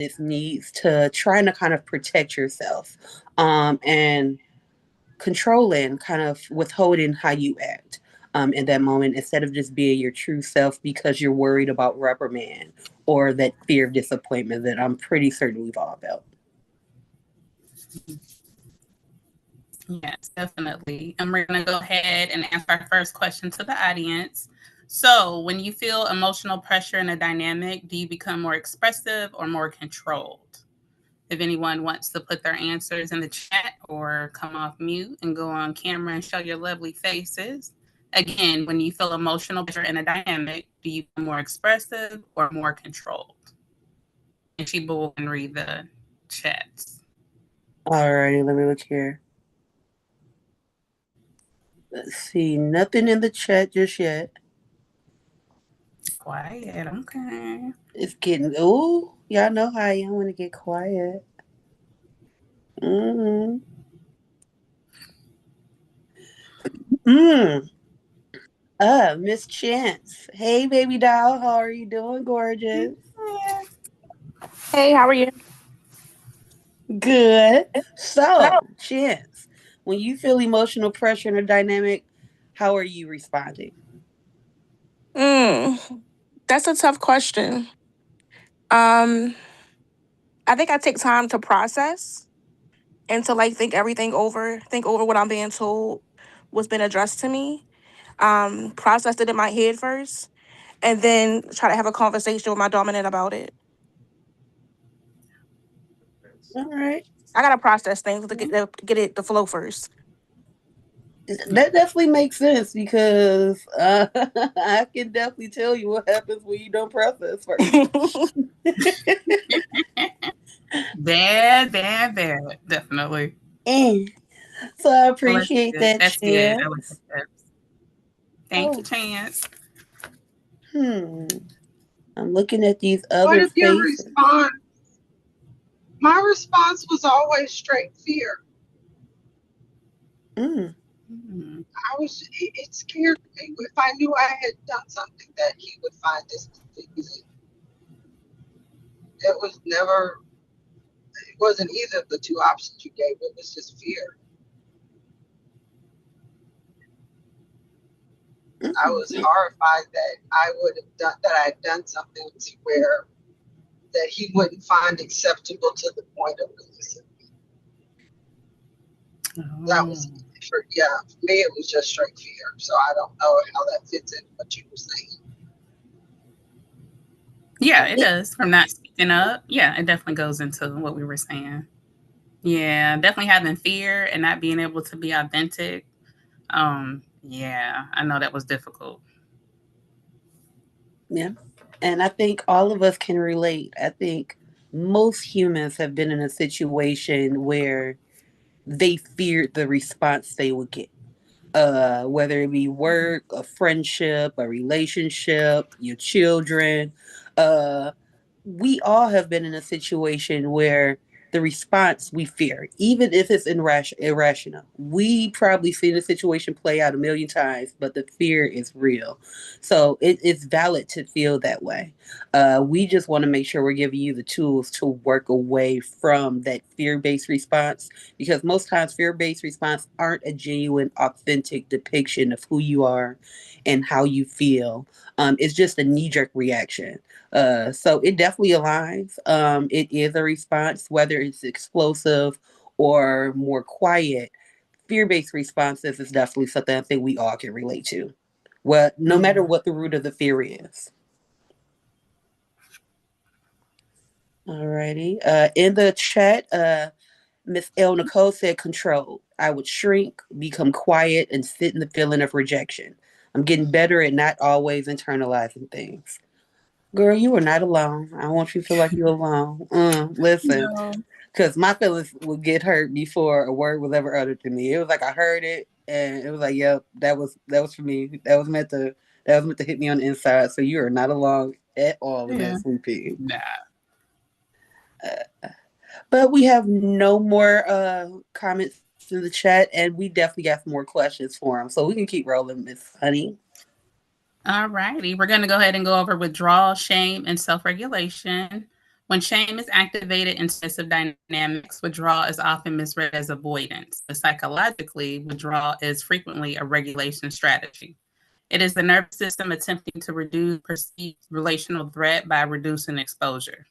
its needs to trying to kind of protect yourself, and controlling, kind of withholding how you act in that moment instead of just being your true self because you're worried about reprimand or that fear of disappointment that I'm pretty certain we've all felt. Yes, definitely. And we're going to go ahead and answer our first question to the audience. So, when you feel emotional pressure in a dynamic, do you become more expressive or more controlled? If anyone wants to put their answers in the chat or come off mute and go on camera and show your lovely faces. Again, when you feel emotional pressure in a dynamic, do you become more expressive or more controlled? And she will read the chats. Alrighty, let me look here. Let's see, nothing in the chat just yet. Quiet, okay. It's getting, oh, y'all know how I am when to get quiet. Mm-hmm. Mm. Miss Chance. Hey, baby doll. How are you doing, gorgeous? Hey, how are you? Good. No. So, Chance, when you feel emotional pressure in a dynamic, how are you responding? That's a tough question. Um, I think I take time to process and to like think over what I'm being told, what's been addressed to me. Process it in my head first, and then try to have a conversation with my dominant about it. All right. I gotta process things to get it to flow first. That definitely makes sense because I can definitely tell you what happens when you don't process first. Bad. Definitely. And so I Well, that's appreciate good. that, That's good. I like the Chance. tips. Thank you, Oh, Chance. I'm looking at these What other if your faces. response? My response was always straight fear. Mm. Mm. It scared me. If I knew I had done something that he would find displeasing, it was never, it wasn't either of the two options you gave. It was just fear. I was Mm. horrified that I would have done, that I had done something to where that he wouldn't find acceptable to the point of releasing. That Oh. was, for me, it was just straight fear. So I don't know how that fits in what you were saying. Yeah, it does. From not speaking up. Yeah, it definitely goes into what we were saying. Yeah, definitely having fear and not being able to be authentic. Yeah, I know that was difficult. Yeah. And I think all of us can relate. I think most humans have been in a situation where they feared the response they would get. Whether it be work, a friendship, a relationship, your children. Uh, we all have been in a situation where the response we fear, even if it's irrational. We probably seen the situation play out a million times, but the fear is real. So it's valid to feel that way. We just want to make sure we're giving you the tools to work away from that fear-based response because most times fear-based response aren't a genuine, authentic depiction of who you are and how you feel. It's just a knee-jerk reaction. So it definitely aligns. It is a response, whether it's explosive or more quiet. Fear-based responses is definitely something I think we all can relate to. Well, no matter Yeah. what the root of the fear is. Alrighty. In the chat, Miss L. Nicole said control. I would shrink, become quiet, and sit in the feeling of rejection. I'm getting better at not always internalizing things. Girl, you are not alone. I don't want you to feel like you're alone. Listen, No. because my feelings would get hurt before a word was ever uttered to me. It was like I heard it, and it was like, "Yep, that was for me. That was meant to hit me on the inside." So you are not alone at all in Yeah. that, sweet. Nah. But we have no more comments in the chat, and we definitely got some more questions for them, so we can keep rolling, Miss Honey. All righty. We're going to go ahead and go over withdrawal, shame, and self regulation. When shame is activated in submissive dynamics, withdrawal is often misread as avoidance, but psychologically, withdrawal is frequently a regulation strategy. It is the nervous system attempting to reduce perceived relational threat by reducing exposure.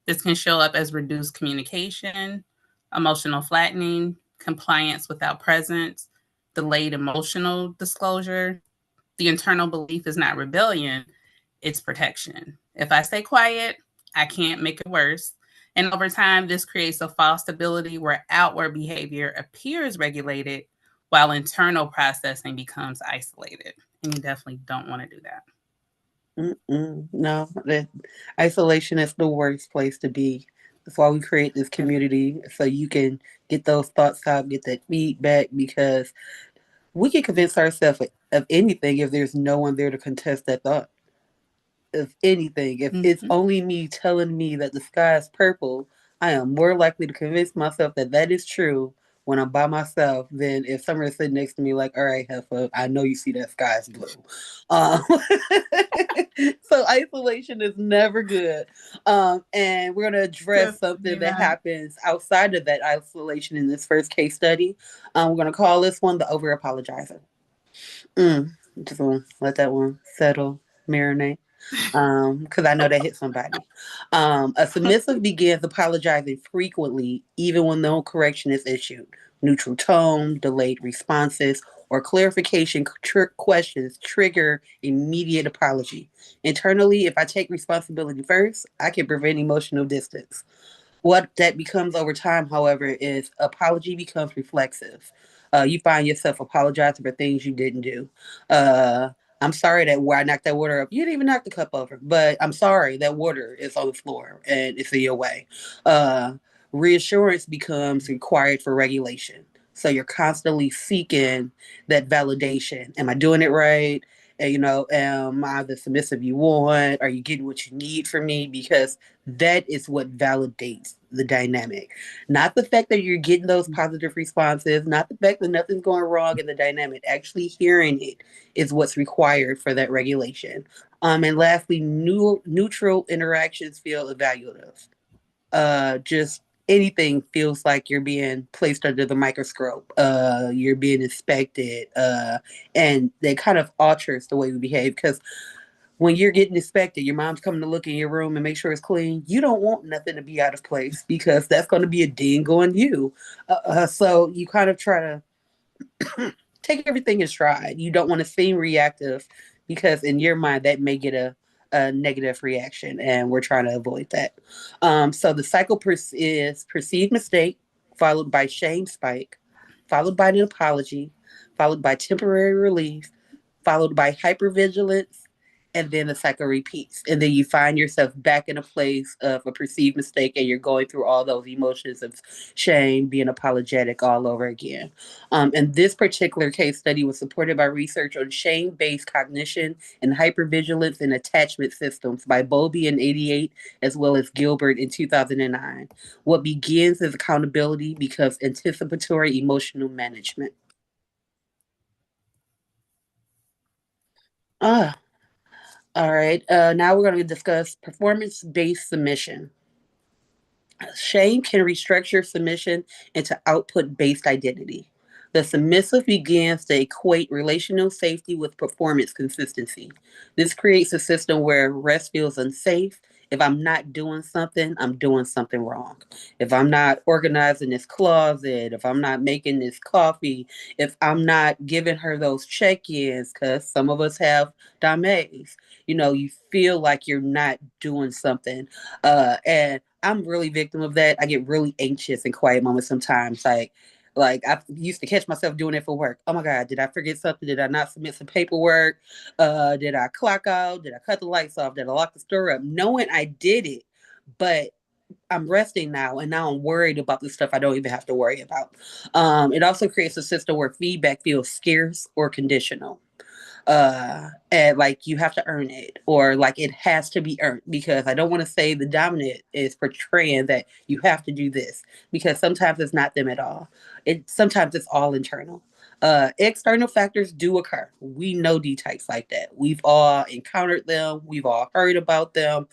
This can show up as reduced communication, emotional flattening, compliance without presence, delayed emotional disclosure. The internal belief is not rebellion, it's protection. If I stay quiet, I can't make it worse. And over time, this creates a false stability where outward behavior appears regulated while internal processing becomes isolated. And you definitely don't want to do that. No, that isolation is the worst place to be. That's why we create this community so you can get those thoughts out, get that feedback, because we can convince ourselves of anything if there's no one there to contest that thought. If anything, if it's Mm-hmm. only me telling me that the sky is purple, I am more likely to convince myself that that is true when I'm by myself than if someone's sitting next to me, like, all right, Heffa, I know you see that sky is blue. Um, so isolation is never good. And we're going to address something Definitely that not. happens outside of that isolation in this first case study. We're going to call this one the over apologizer. Just want to let that one settle, marinate, because I know that hit somebody. A submissive begins apologizing frequently, even when no correction is issued. Neutral tone, delayed responses, or clarification questions trigger immediate apology. Internally, if I take responsibility first, I can prevent emotional distance. What that becomes over time, however, is apology becomes reflexive. You find yourself apologizing for things you didn't do. Uh, I'm sorry that where I knocked that water up. You didn't even knock the cup over, but I'm sorry that water is on the floor and it's in your way. Uh, Reassurance becomes required for regulation. So you're constantly seeking that validation. Am I doing it right? And, am I the submissive you want? Are you getting what you need from me? Because that is what validates the dynamic. Not the fact that you're getting those positive responses, not the fact that nothing's going wrong in the dynamic. Actually hearing it is what's required for that regulation. And lastly, neutral interactions feel evaluative. Just anything feels like you're being placed under the microscope. You're being inspected, and that kind of alters the way we behave because when you're getting inspected, your mom's coming to look in your room and make sure it's clean. You don't want nothing to be out of place because that's going to be a ding on you. So you kind of try to take everything in stride. You don't want to seem reactive because in your mind that may get a negative reaction, and we're trying to avoid that. So the cycle is perceived mistake, followed by shame spike, followed by an apology, followed by temporary relief, followed by hypervigilance, and then the cycle repeats. And then you find yourself back in a place of a perceived mistake and you're going through all those emotions of shame, being apologetic all over again. And this particular case study was supported by research on shame based cognition and hypervigilance and attachment systems by Bowlby in 88, as well as Gilbert in 2009. What begins as accountability becomes anticipatory emotional management. Ah, all right. Now we're going to discuss performance based submission. Shame can restructure submission into output based identity. The submissive begins to equate relational safety with performance consistency. This creates a system where rest feels unsafe. If I'm not doing something, I'm doing something wrong. If I'm not organizing this closet, if I'm not making this coffee, if I'm not giving her those check ins, because some of us have dames, you feel like you're not doing something. And I'm really victim of that. I get really anxious in quiet moments sometimes. Like I used to catch myself doing it for work. Oh my God, did I forget something? Did I not submit some paperwork? Did I clock out? Did I cut the lights off? Did I lock the store up? Knowing I did it, but I'm resting now, and now I'm worried about the stuff I don't even have to worry about. It also creates a system where feedback feels scarce or conditional, and like you have to earn it or like it has to be earned, because I don't want to say the dominant is portraying that you have to do this, because sometimes it's not them at all. Sometimes it's all internal. External factors do occur. We know D types like that. We've all encountered them. We've all heard about them.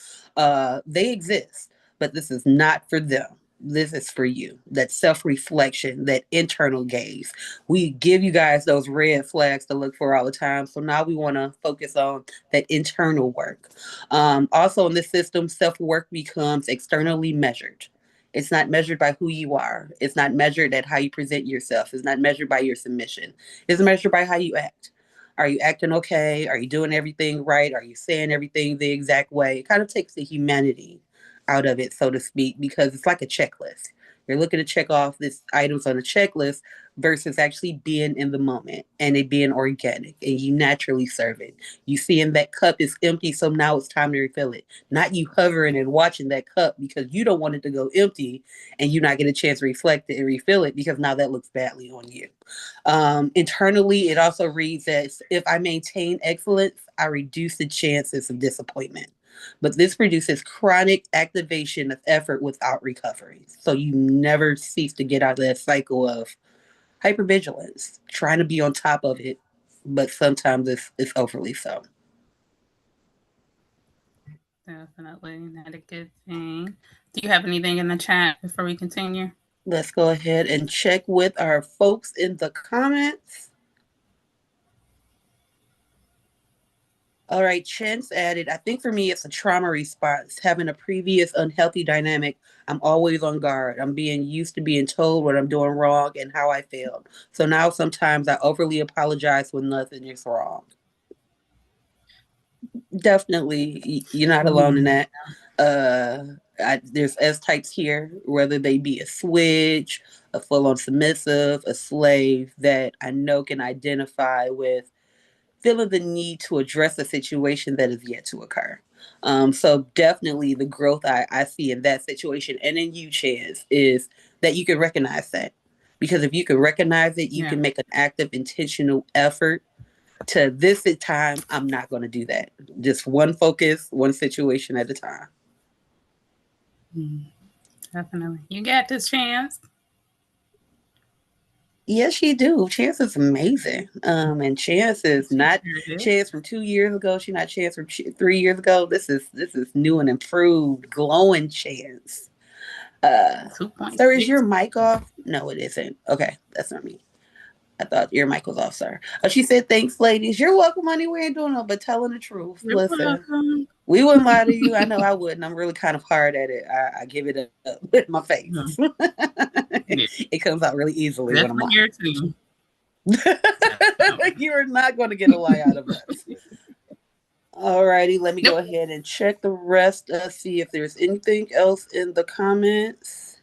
They exist. but this is not for them. This is for you. That self reflection, that internal gaze. We give you guys those red flags to look for all the time. So now we want to focus on that internal work. Also, in this system, self work becomes externally measured. It's not measured by who you are. It's not measured at how you present yourself. It's not measured by your submission. It's measured by how you act. Are you acting okay? Are you doing everything right? Are you saying everything the exact way? It kind of takes the humanity out of it, so to speak, because it's like a checklist. You're looking to check off these items on a checklist versus actually being in the moment and it being organic and you naturally serve it. You seeing that cup is empty, so now it's time to refill it. Not you hovering and watching that cup because you don't want it to go empty and you not get a chance to reflect it and refill it because now that looks badly on you. Internally, it also reads as if I maintain excellence, I reduce the chances of disappointment. But this produces chronic activation of effort without recovery. So you never cease to get out of that cycle of hypervigilance, trying to be on top of it, but sometimes it's overly so. Definitely not a good thing. Do you have anything in the chat before we continue? Let's go ahead and check with our folks in the comments. All right, Chance added, I think for me, it's a trauma response. Having a previous unhealthy dynamic, I'm always on guard. I'm being used to being told what I'm doing wrong and how I failed. So now sometimes I overly apologize when nothing is wrong. Definitely, you're not alone in Yeah. that. There's S types here, whether they be a switch, a full on submissive, a slave, that I know can identify with feeling the need to address a situation that is yet to occur. So definitely the growth I see in that situation and in you, Chance, is that you can recognize that. Because if you can recognize it, you Yeah. can make an active, intentional effort to this time, I'm not going to do that. Just one focus, one situation at a time. Definitely. You got this, Chance. Yes, you do. Chance is amazing. And Chance is She not sure did. Chance from 2 years ago. She's not Chance from 3 years ago. This is new and improved, glowing Chance. Sir, is 2.6. your mic off? No, it isn't. Okay, that's not me. I thought your mic was off, sir. She said, "Thanks, ladies. You're welcome, honey. We ain't doing no but telling the truth. You're Listen, welcome. we wouldn't lie to you. I know I wouldn't. I'm really kind of hard at it. I give it up with my face. Mhm. Yeah. It comes out really easily when I'm Definitely lying. here too. Definitely. You are not going to get a lie out of us. Alrighty, let me go Nope. ahead and check the rest. See if there's anything else in the comments.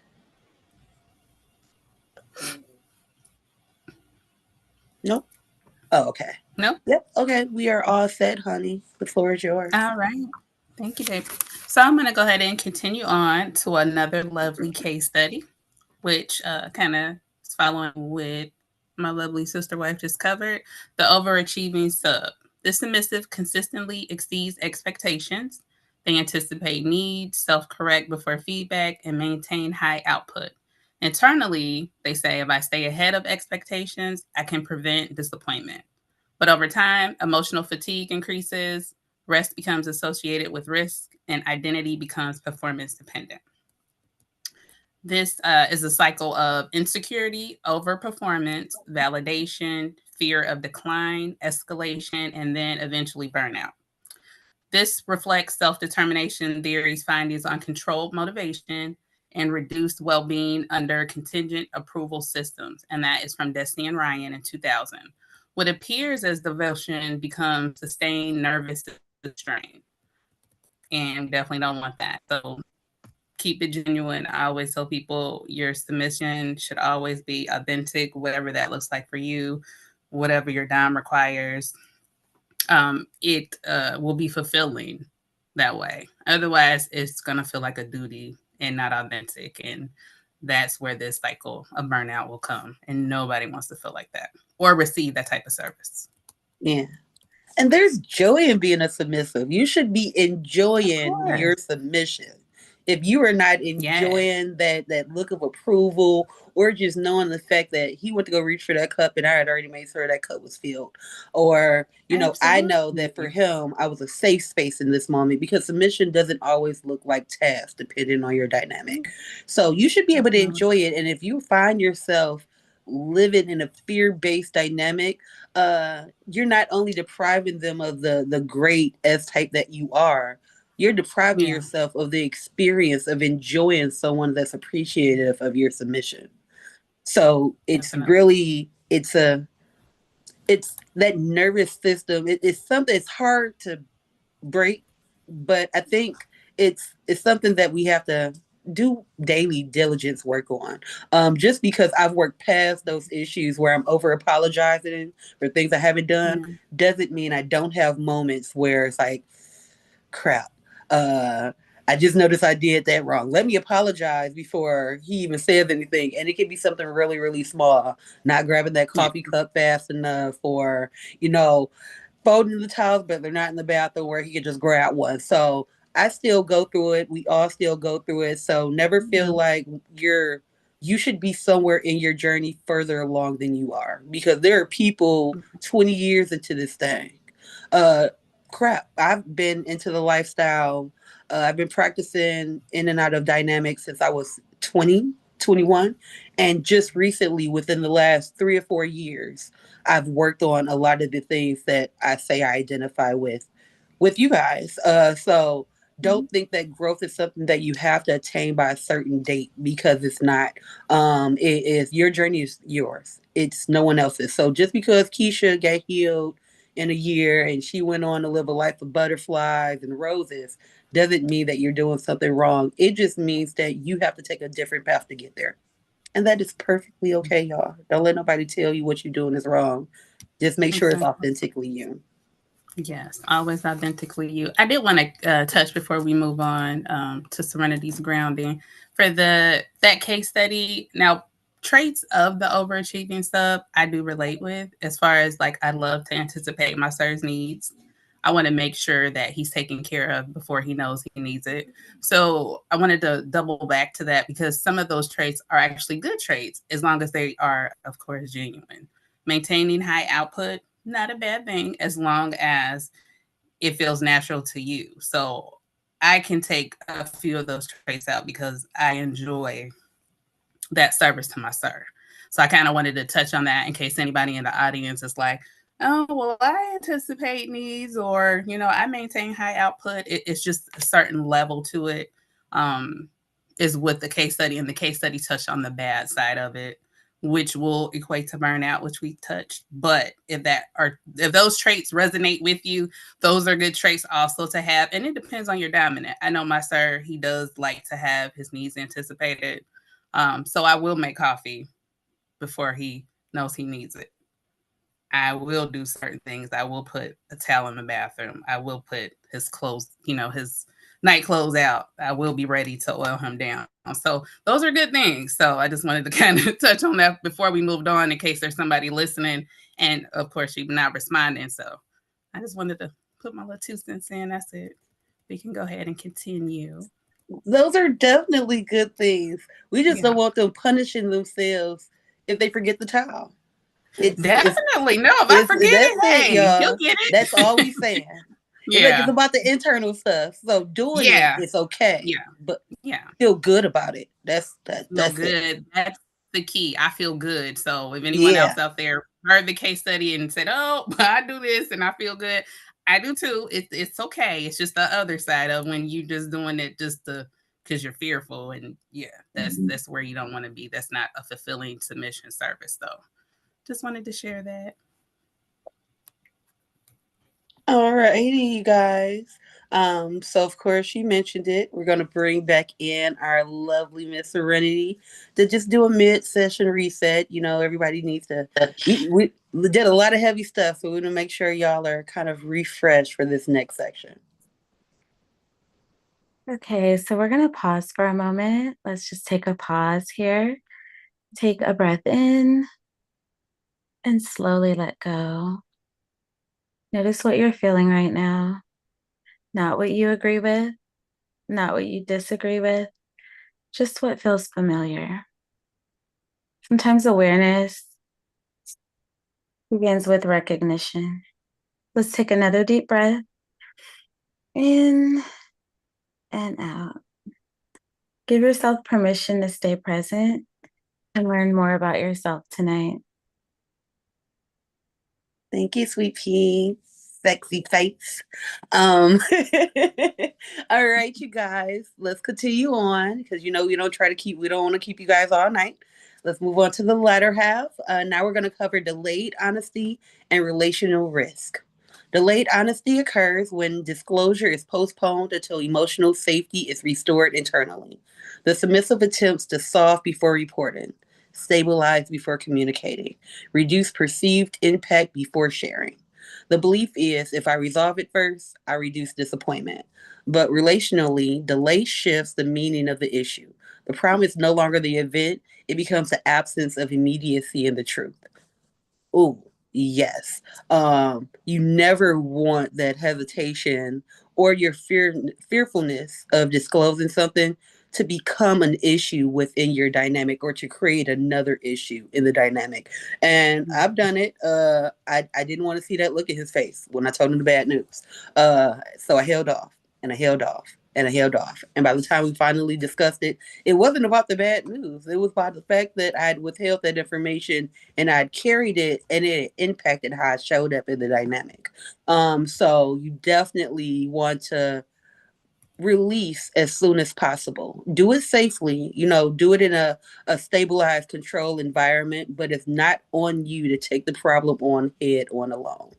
Nope. Oh, okay. Nope. Yep. Okay, we are all set, honey. The floor is yours. All right. Thank you, babe. So I'm going to go ahead and continue on to another lovely case study, which kind of is following with my lovely sister wife just covered. The overachieving sub. The submissive consistently exceeds expectations. They anticipate needs, self correct before feedback, and maintain high output. Internally, they say if I stay ahead of expectations, I can prevent disappointment. But over time, emotional fatigue increases, rest becomes associated with risk, and identity becomes performance dependent. This is a cycle of insecurity, overperformance, validation, fear of decline, escalation, and then eventually burnout. This reflects self determination theory's findings on controlled motivation and reduced well being under contingent approval systems. And that is from Destiny and Ryan in 2000. What appears as devotion becomes sustained nervous strain. And we definitely don't want that. So keep it genuine. I always tell people your submission should always be authentic, whatever that looks like for you, whatever your dime requires. It will be fulfilling that way. Otherwise, it's going to feel like a duty and not authentic. And that's where this cycle of burnout will come. And nobody wants to feel like that or receive that type of service. Yeah. And there's joy in being a submissive. You should be Of enjoying your course. submission. If you are not Yes. enjoying that look of approval, or just knowing the fact that he went to go reach for that cup and I had already made sure that cup was filled, or I know that for Absolutely. him I was a safe space in this moment, because submission doesn't always look like task depending on your dynamic. So you should be able to Definitely. enjoy it. And if you find yourself living in a fear-based dynamic, you're not only depriving them of the great S type that you are, you're depriving Yeah, yourself of the experience of enjoying someone that's appreciative of your submission. So it's definitely. really it's that nervous system. It's something, it's hard to break, but I think it's something that we have to do daily diligence work on. Just because I've worked past those issues where I'm over apologizing for things I haven't done Yeah. doesn't mean I don't have moments where it's like, crap. Uh, I just noticed I did that wrong. Let me apologize before he even says anything. And it can be something really, really small. Not grabbing that Yeah. coffee cup fast enough, or, you know, folding the towels, but they're not in the bathroom where he could just grab one. So I still go through it. We all still go through it. So never Yeah. feel like you should be somewhere in your journey further along than you are, because there are people 20 years into this thing. Uh, crap. I've been into the lifestyle. I've been practicing in and out of dynamics since I was 20, 21, and just recently, within the last 3 or 4 years, I've worked on a lot of the things that I say I identify with you guys. So Mhm. don't think that growth is something that you have to attain by a certain date, because it's not. It is, your journey is yours. It's no one else's. So just because Keisha got healed in a year and she went on to live a life of butterflies and roses doesn't mean that you're doing something wrong. It just means that you have to take a different path to get there. And that is perfectly okay, y'all. Don't let nobody tell you what you're doing is wrong. Just make sure it's Exactly. authentically you. Yes, always authentically you. I did want to touch before we move on to Serenity's grounding for the that case study. Now, traits of the overachieving sub, I do relate with, as far as like I love to anticipate my sir's needs. I want to make sure that he's taken care of before he knows he needs it. So I wanted to double back to that because some of those traits are actually good traits as long as they are, of course, genuine. Maintaining high output, not a bad thing as long as it feels natural to you. So I can take a few of those traits out because I enjoy that service to my sir. So I kind of wanted to touch on that in case anybody in the audience is like, oh, well, I anticipate needs, or, I maintain high output. It's just a certain level to it, um, is with the case study. And the case study touched on the bad side of it, which will equate to burnout, which we touched. But if those traits resonate with you, those are good traits also to have. And it depends on your dominant. I know my sir, he does like to have his needs anticipated. So I will make coffee before he knows he needs it. I will do certain things. I will put a towel in the bathroom. I will put his clothes, his night clothes out. I will be ready to oil him down. So those are good things. So I just wanted to kind of touch on that before we moved on in case there's somebody listening. And of course, you're not responding. So I just wanted to put my little 2 cents in. That's it. We can go ahead and continue. Those are definitely good things. We just Yeah. don't want them punishing themselves if they forget the towel. It's it's Definitely. No, if I it's forget that's it, it, hey, he'll y'all. get That's all it. we saying. It's like it's Yeah. about the internal stuff. So doing it, Yeah. it's okay, Yeah. but Yeah. feel good about it. Feel That's it. good. That's the key. I feel good. So if anyone else Yeah. out there heard the case study and said, "Oh, I do this and I feel good," I do too. It's okay. It's just the other side of when you just doing it just to because you're fearful, and yeah, that's where you don't want to be. That's not a fulfilling submission service, though. Just wanted to share that. All righty, you guys. So of course you mentioned it. We're gonna bring back in our lovely Miss Serenity to just do a mid-session reset. Everybody needs to. We did a lot of heavy stuff, so we want to make sure y'all are kind of refreshed for this next section. Okay, so we're going to pause for a moment. Let's just take a pause here. Take a breath in and slowly let go. Notice what you're feeling right now, not what you agree with, not what you disagree with, just what feels familiar. Sometimes awareness begins with recognition. Let's take another deep breath in and out. Give yourself permission to stay present and learn more about yourself tonight. Thank you, sweet pea. Sexy face. Um, all right, you guys, let's continue on because we don't want to keep you guys all night. Let's move on to the latter half. Now we're going to cover delayed honesty and relational risk. Delayed honesty occurs when disclosure is postponed until emotional safety is restored internally. The submissive attempts to solve before reporting, stabilize before communicating, reduce perceived impact before sharing. The belief is if I resolve it first, I reduce disappointment. But relationally, delay shifts the meaning of the issue. The problem is no longer the event, it becomes the absence of immediacy in the truth. Oh, yes. You never want that hesitation or your fearfulness of disclosing something to become an issue within your dynamic or to create another issue in the dynamic. And I've done it. I didn't want to see that look in his face when I told him the bad news. So I held off and I held off and I held off. And by the time we finally discussed it, it wasn't about the bad news. It was about the fact that I had withheld that information and I'd carried it and it impacted how I showed up in the dynamic. So you definitely want to release as soon as possible. Do it safely, do it in a stabilized control environment, but it's not on you to take the problem on head on alone.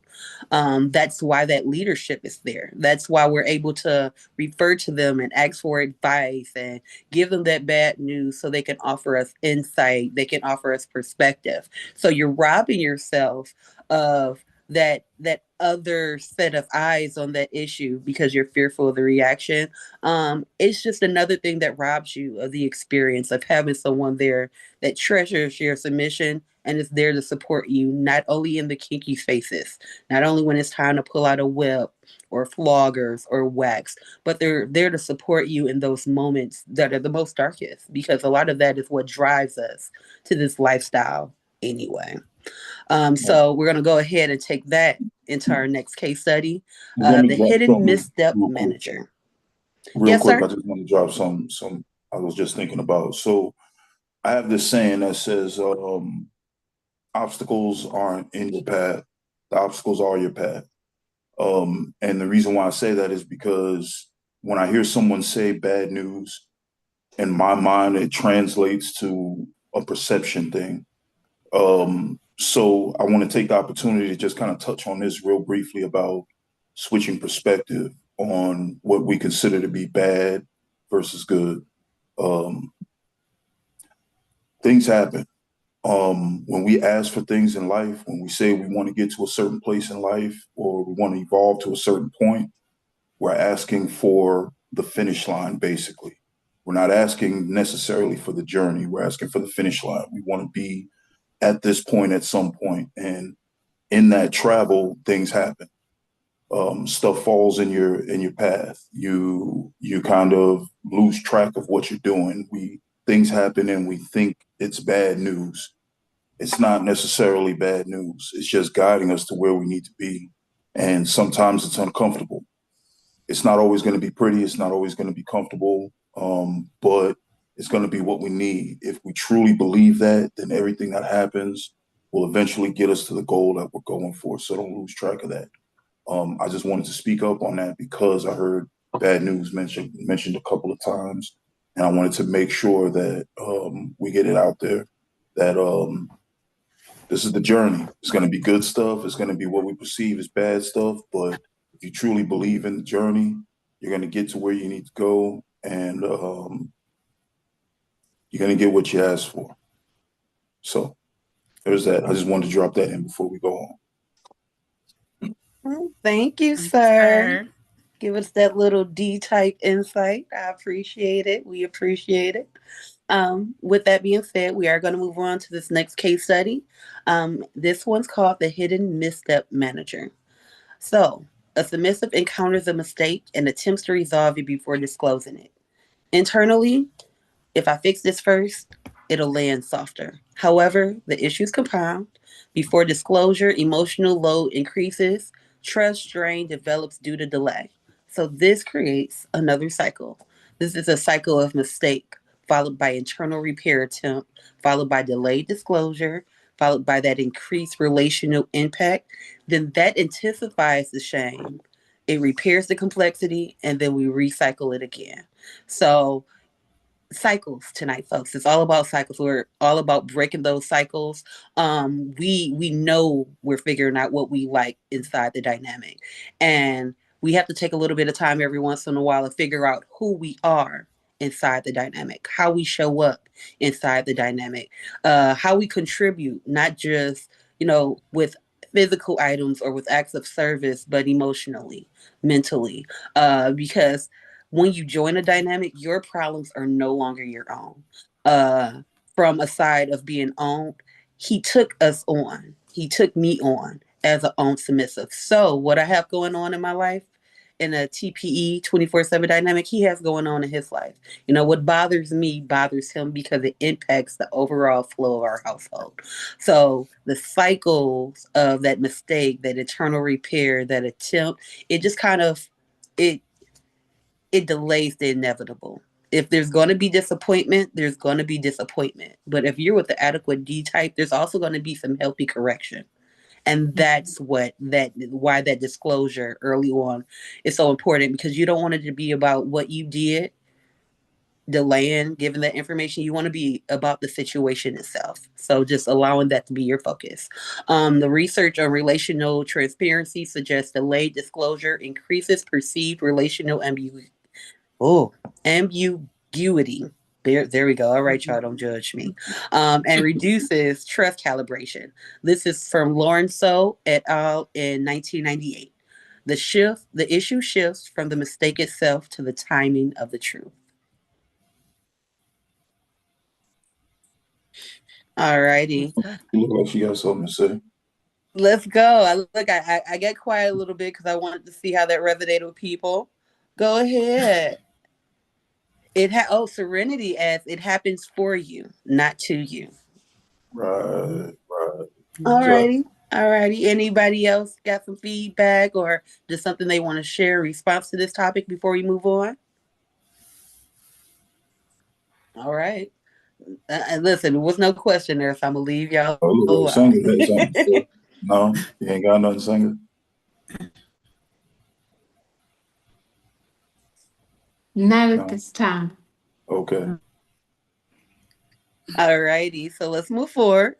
That's why that leadership is there. That's why we're able to refer to them and ask for advice and give them that bad news so they can offer us insight, they can offer us perspective. So you're robbing yourself of that other set of eyes on that issue because you're fearful of the reaction. It's just another thing that robs you of the experience of having someone there that treasures your submission and is there to support you not only in the kinky spaces, not only when it's time to pull out a whip or floggers or wax, but they're there to support you in those moments that are the most darkest because a lot of that is what drives us to this lifestyle anyway. So we're going to go ahead and take that into our next case study, Let me the drop hidden something misstep real quick. manager. Real Yes, quick, I sir. just want to drop some I was just thinking about. So I have this saying that says obstacles aren't in your path. The obstacles are your path. And the reason why I say that is because when I hear someone say bad news, in my mind, it translates to a perception thing. So I want to take the opportunity to just kind of touch on this real briefly about switching perspective on what we consider to be bad versus good. Um, Things happen. When we ask for things in life, when we say we want to get to a certain place in life or we want to evolve to a certain point, we're asking for the finish line, basically. We're not asking necessarily for the journey. We're asking for the finish line. We want to be at this point at some point. And in that travel, things happen. Stuff falls in your path. You kind of lose track of what you're doing. We Things happen and we think it's bad news. It's not necessarily bad news. It's just guiding us to where we need to be. And sometimes it's uncomfortable. It's not always going to be pretty. It's not always going to be comfortable. But it's going to be what we need. If we truly believe that, then everything that happens will eventually get us to the goal that we're going for. So don't lose track of that. I just wanted to speak up on that because I heard bad news mentioned a couple of times, and I wanted to make sure that we get it out there that this is the journey. It's going to be good stuff. It's going to be what we perceive as bad stuff. But if you truly believe in the journey, you're going to get to where you need to go, and you're going to get what you ask for. So there's that. I just wanted to drop that in before we go on. Thank you, Thank you, sir. sir. Give us that little D type insight. I appreciate it. We appreciate it. With that being said, we are going to move on to this next case study. This one's called the Hidden Misstep Manager. So, A submissive encounters a mistake and attempts to resolve it before disclosing it. Internally, if I fix this first, it'll land softer. However, the issues compound. Before disclosure, emotional load increases, trust strain develops due to delay. So this creates another cycle. This is a cycle of mistake, followed by internal repair attempt, followed by delayed disclosure, followed by that increased relational impact. Then that intensifies the shame. It repairs the complexity, and then we recycle it again. So cycles tonight, folks. It's all about cycles. We're all about breaking those cycles. We know we're figuring out what we like inside the dynamic, and we have to take a little bit of time every once in a while to figure out who we are inside the dynamic, how we show up inside the dynamic, how we contribute, not just with physical items or with acts of service, but emotionally, mentally, because when you join a dynamic, your problems are no longer your own. Uh, from a side of being owned, he took us on. He took me on as a owned submissive. So what I have going on in my life in a TPE 24/7 dynamic, he has going on in his life. What bothers me bothers him because it impacts the overall flow of our household. So the cycles of that mistake, that internal repair, that attempt, it just kind of it it delays the inevitable. If there's going to be disappointment, there's going to be disappointment. But if you're with the adequate D type, there's also going to be some healthy correction. And that's why that disclosure early on is so important, because you don't want it to be about what you did, delaying giving that information. You want to be about the situation itself. So just allowing that to be your focus. The research on relational transparency suggests delayed disclosure increases perceived relational ambiguity. Oh, ambiguity. There we go. All right, y'all, don't judge me. And reduces trust calibration. This is from Lawrenceau et al. In 1998. The issue shifts from the mistake itself to the timing of the truth. All righty, You look like she got something to say. let's go. I got quiet a little bit because I wanted to see how that resonated with people. Go ahead. Serenity, as it happens for you, not to you. Right, right. So, Alrighty. Alrighty. Anybody else got some feedback or just something they want to share in response to this topic before we move on? All right. And listen, there was no question there, so I'm gonna leave y'all oh, look like alone. Singer had something to say. No, you ain't got nothing, Singer? Not at No. this time. Okay. All righty, so let's move forward.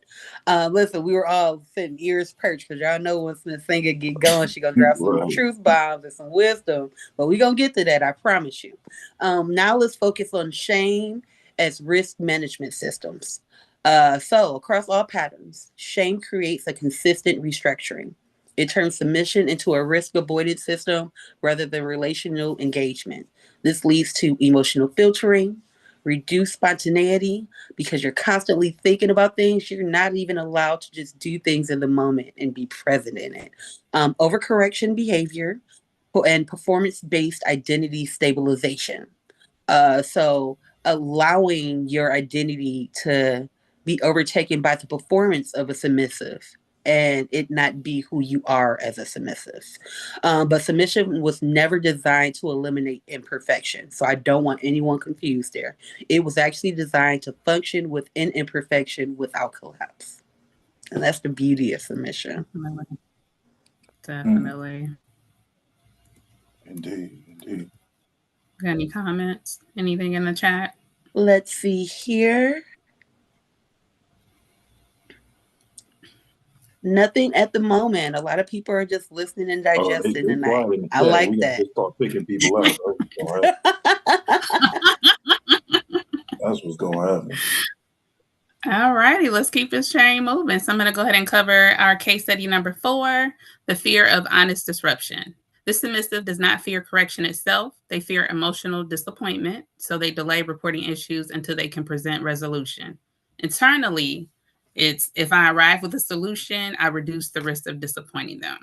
Listen, we were all sitting ears perched because y'all know once Miss Singer get going, she gonna drop some Right. truth bombs and some wisdom. But we gonna get to that, I promise you. Now let's focus on shame as risk management systems. So across all patterns, shame creates a consistent restructuring. It turns submission into a risk avoidance system rather than relational engagement. This leads to emotional filtering, reduced spontaneity, because you're constantly thinking about things. You're not even allowed to just do things in the moment and be present in it. Overcorrection behavior and performance based identity stabilization. So allowing your identity to be overtaken by the performance of a submissive and it not be who you are as a submissive. But submission was never designed to eliminate imperfection. So I don't want anyone confused there. It was actually designed to function within imperfection without collapse. And that's the beauty of submission. Definitely. Mm, Definitely. indeed, indeed. Got any comments? Anything in the chat? Let's see here. Nothing at the moment. A lot of people are just listening and digesting They tonight. quiet in the I chat. like We gonna that. just start picking people out. That's what's gonna happen. All righty, let's keep this train moving. So I'm going to go ahead and cover our case study number 4, the fear of honest disruption. This submissive does not fear correction itself. They fear emotional disappointment, so they delay reporting issues until they can present resolution. Internally, it's if I arrive with a solution, I reduce the risk of disappointing them.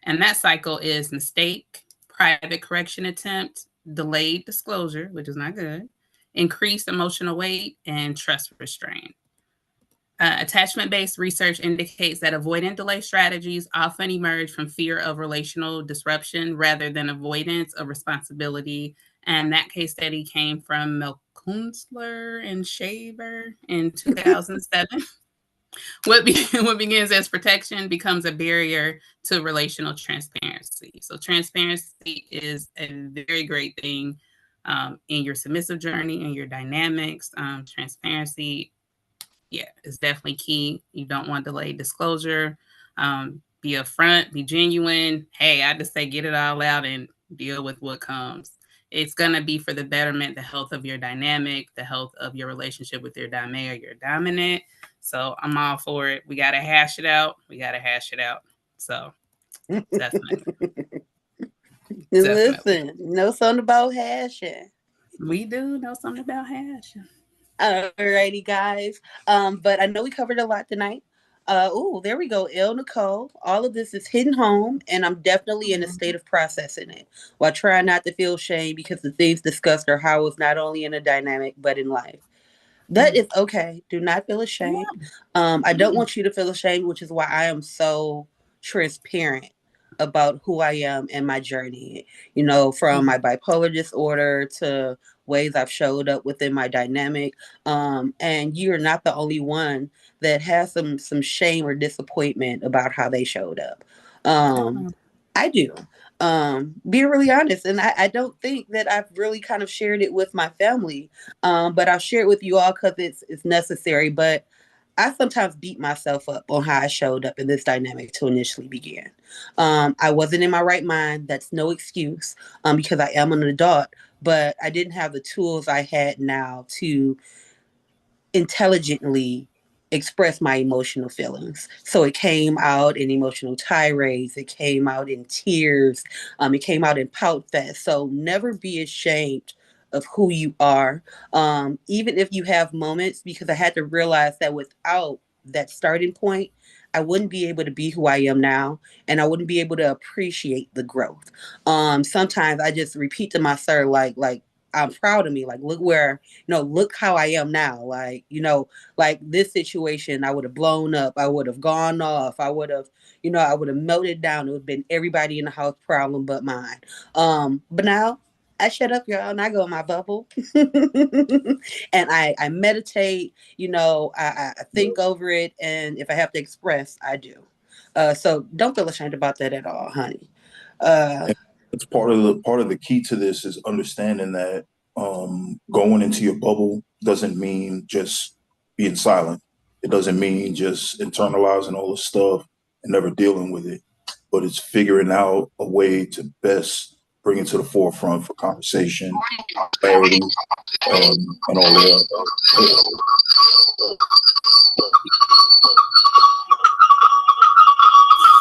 And that cycle is mistake, private correction attempt, delayed disclosure, which is not good, increased emotional weight, and trust restraint. Attachment based research indicates that avoidant delay strategies often emerge from fear of relational disruption rather than avoidance of responsibility. And that case study came from Melkunstler and Shaver in 2007. What begins as protection becomes a barrier to relational transparency. So, transparency is a very great thing in your submissive journey and your dynamics. Transparency, yeah, is definitely key. You don't want delayed disclosure. Be upfront, be genuine. Hey, I just say get it all out and deal with what comes. It's gonna be for the betterment, the health of your dynamic, the health of your relationship with your dime or your dominant. So I'm all for it. We gotta hash it out. We gotta hash it out. So definitely, definitely. Listen, know something about hashing. We do know something about hashing. Alrighty, guys. But I know we covered a lot tonight. Oh, there we go. El Nicole. All of this is hitting home, and I'm definitely in a state of processing it while trying not to feel shame because the things discussed are how it's not only in a dynamic but in life. That is okay. Do not feel ashamed. I don't want you to feel ashamed, which is why I am so transparent about who I am and my journey. You know, from my bipolar disorder to ways I've showed up within my dynamic. And you're not the only one that has some shame or disappointment about how they showed up. Um, I do. Being really honest, and I don't think that I've really kind of shared it with my family, but I'll share it with you all because it's necessary. But I sometimes beat myself up on how I showed up in this dynamic to initially begin. I wasn't in my right mind. That's no excuse, because I am an adult, but I didn't have the tools I had now to intelligently express my emotional feelings. So it came out in emotional tirades, it came out in tears, it came out in pout fest. So never be ashamed of who you are, even if you have moments, because I had to realize that without that starting point, I wouldn't be able to be who I am now, and I wouldn't be able to appreciate the growth. Sometimes I just repeat to myself, like I'm proud of me. Like, look where, look how I am now. Like, like this situation, I would have blown up. I would have gone off. I would have, I would have melted down. It would have been everybody in the house problem but mine. But now I shut up, y'all, and I go in my bubble and I meditate, I think over it. And if I have to express, I do. So don't feel ashamed about that at all, honey. Uh, It's part of the key to this is understanding that going into your bubble doesn't mean just being silent. It doesn't mean just internalizing all the stuff and never dealing with it, but it's figuring out a way to best bring it to the forefront for conversation, clarity, and all that.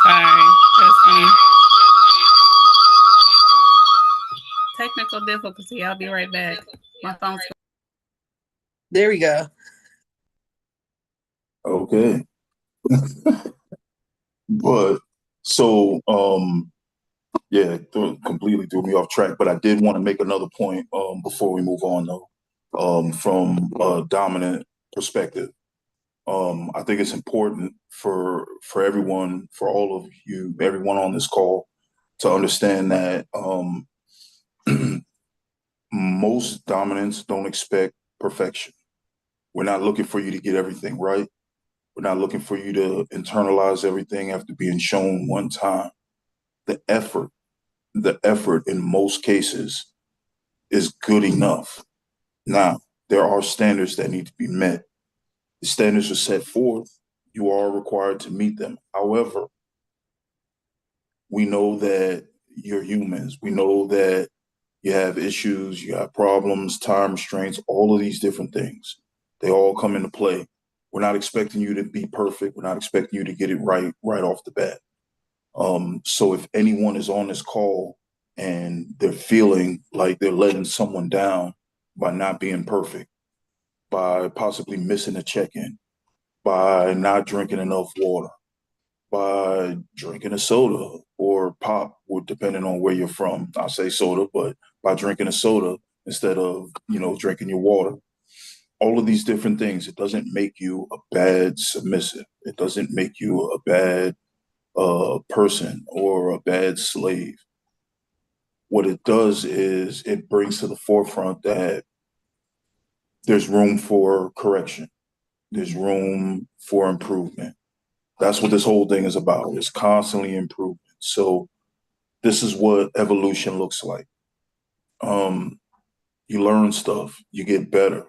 Sorry, that's me. Technical difficulty. I'll be right back. My phone's. there we go. Okay. But so yeah, completely threw me off track. But I did want to make another point before we move on, though, from a dominant perspective. I think it's important for everyone, for all of you, everyone on this call, to understand that most dominants don't expect perfection. We're not looking for you to get everything right. We're not looking for you to internalize everything after being shown one time. The effort, the effort in most cases is good enough. Now, there are standards that need to be met. The standards are set forth. You are required to meet them. However, we know that you're humans. We know that you have issues, you have problems, time restraints, all of these different things. They all come into play. We're not expecting you to be perfect. We're not expecting you to get it right off the bat. So if anyone is on this call and they're feeling like they're letting someone down by not being perfect, by possibly missing a check-in, by not drinking enough water, by drinking a soda or pop, or depending on where you're from. I say soda, but by drinking a soda instead of, drinking your water. All of these different things, it doesn't make you a bad submissive. It doesn't make you a bad person or a bad slave. What it does is it brings to the forefront that there's room for correction. There's room for improvement. That's what this whole thing is about. It's constantly improvement. So this is what evolution looks like. Um, you learn stuff, you get better,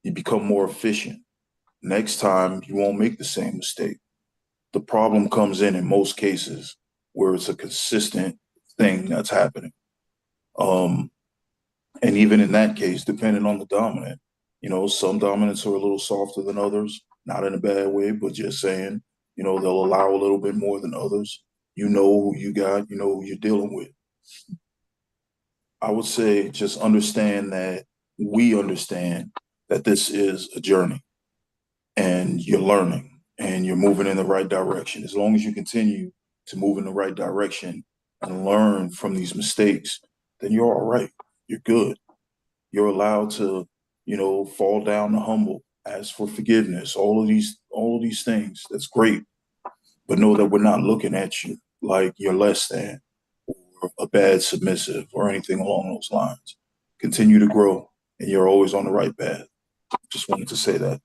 you become more efficient. Next time, you won't make the same mistake. The problem comes in most cases where it's a consistent thing that's happening. Um, and even in that case, depending on the dominant, some dominants are a little softer than others, not in a bad way, but just saying, they'll allow a little bit more than others. You know who you got, you know who you're dealing with. I would say just understand that we understand that this is a journey and you're learning and you're moving in the right direction. As long as you continue to move in the right direction and learn from these mistakes, then you're all right. You're good. You're allowed to, fall down to humble, ask for forgiveness, all of these things. That's great. But know that we're not looking at you like you're less than or a bad submissive or anything along those lines. Continue to grow and you're always on the right path. Just wanted to say that.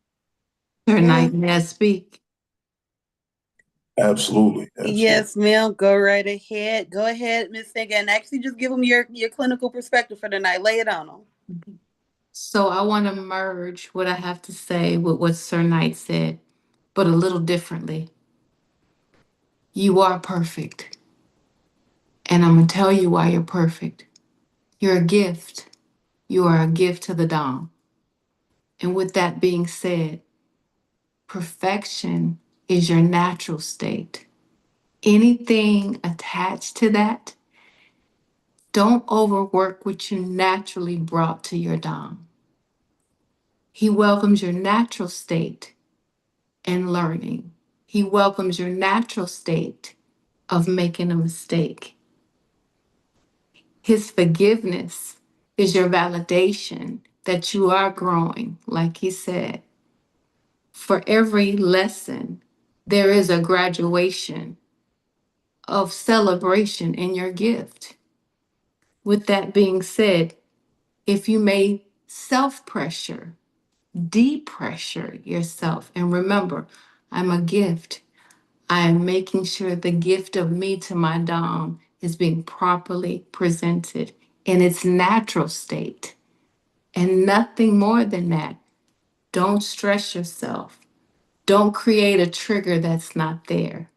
Sir Knight, may I speak? Absolutely. Absolutely. Yes, ma'am. Go right ahead. Go ahead, Miss Singer, and actually just give them your clinical perspective for tonight. Lay it on them. So I want to merge what I have to say with what Sir Knight said, but a little differently. You are perfect. And I'm going to tell you why you're perfect. You're a gift. You are a gift to the Dom. And with that being said, perfection is your natural state. Anything attached to that, don't overwork what you naturally brought to your Dom. He welcomes your natural state and learning. He welcomes your natural state of making a mistake. His forgiveness is your validation that you are growing, like he said. For every lesson, there is a graduation of celebration in your gift. With that being said, if you may self pressure, depressure yourself, and remember, I'm a gift. I am making sure the gift of me to my Dom is being properly presented in its natural state. And nothing more than that. Don't stress yourself. Don't create a trigger that's not there.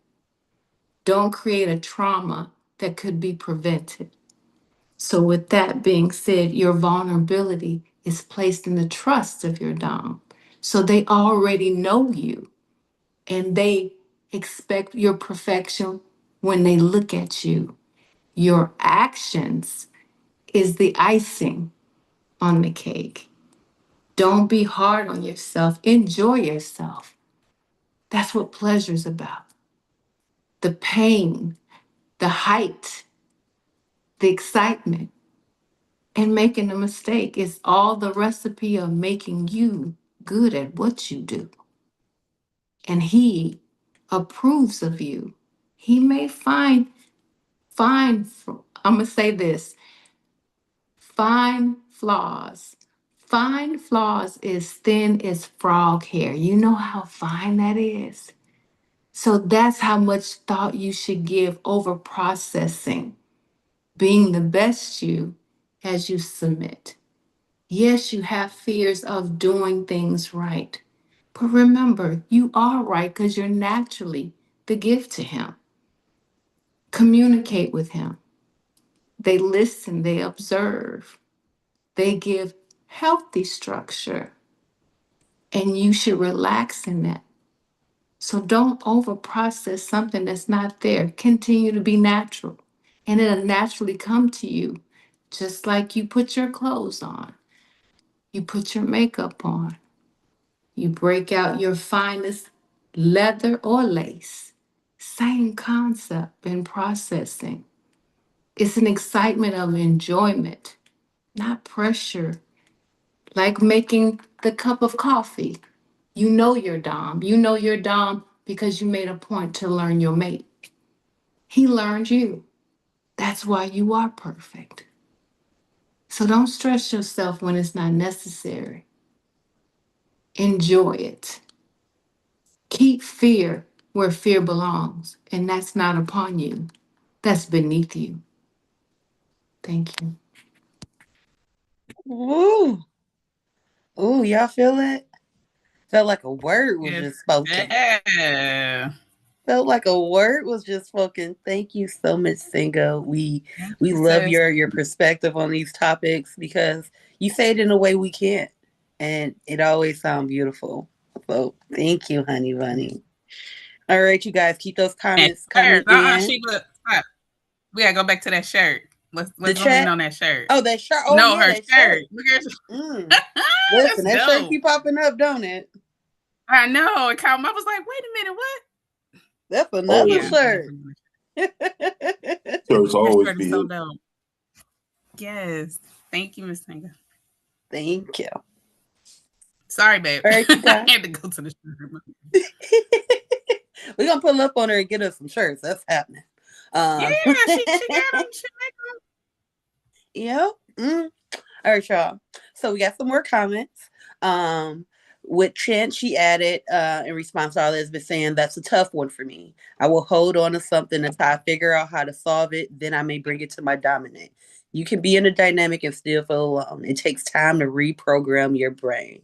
Don't create a trauma that could be prevented. So, with that being said, your vulnerability is placed in the trust of your Dom. So, they already know you and they expect your perfection when they look at you. Your actions is the icing on the cake. Don't be hard on yourself. Enjoy yourself. That's what pleasure's about. The pain, the height, the excitement, and making a mistake is all the recipe of making you good at what you do. And he approves of you. He may find, I'm gonna say this, find flaws. Fine flaws is thin as frog hair. You know how fine that is? So that's how much thought you should give over processing, being the best you as you submit. Yes, you have fears of doing things right. But remember, you are right because you're naturally the gift to him. Communicate with him. They listen, they observe, they give healthy structure, and you should relax in that. So don't over process something that's not there. Continue to be natural, and it'll naturally come to you, just like you put your clothes on, you put your makeup on. You break out your finest leather or lace. Same concept in processing. It's an excitement of enjoyment, not pressure. Like making the cup of coffee. You know your Dom. You know your Dom because you made a point to learn your mate. He learned you. That's why you are perfect. So don't stress yourself when it's not necessary. Enjoy it. Keep fear where fear belongs, and that's not upon you, that's beneath you. Thank you. Ooh, ooh, y'all feel it? Felt like a word was Yes. just spoken. Yeah. Felt like a word was just spoken. Thank you so much, Singo. Thank We you, love sis. your perspective on these topics because you say it in a way we can't, and it always sounds beautiful. So thank you, honey bunny. All right, you guys, keep those And comments shirt. coming in. Sheila, stop. We gotta go back to that shirt. The Let's zoom in chat. on that shirt. Oh, that shirt. Oh No, yeah, her that shirt. shirt. Look at Mm. that's Listen, that shirt dope. keep popping up, don't it? I know. It caught me. I was like, wait a minute, what? That's another Yeah, Always. shirt. Shirts that always shirt is be so hit. dope. Yes. Thank you, Miss Singer. Thank you. Sorry, babe. All right, you I guys. had to go to the shirt. We're gonna pull up on her and get us some shirts. That's happening. Yeah, Um, she got them. She yep. Mm. All right, y'all. So we got some more comments. Um, with Chant, she added in response to all this, been saying that's a tough one for me. I will hold on to something until I figure out how to solve it. Then I may bring it to my dominant. You can be in a dynamic and still feel alone. It takes time to reprogram your brain.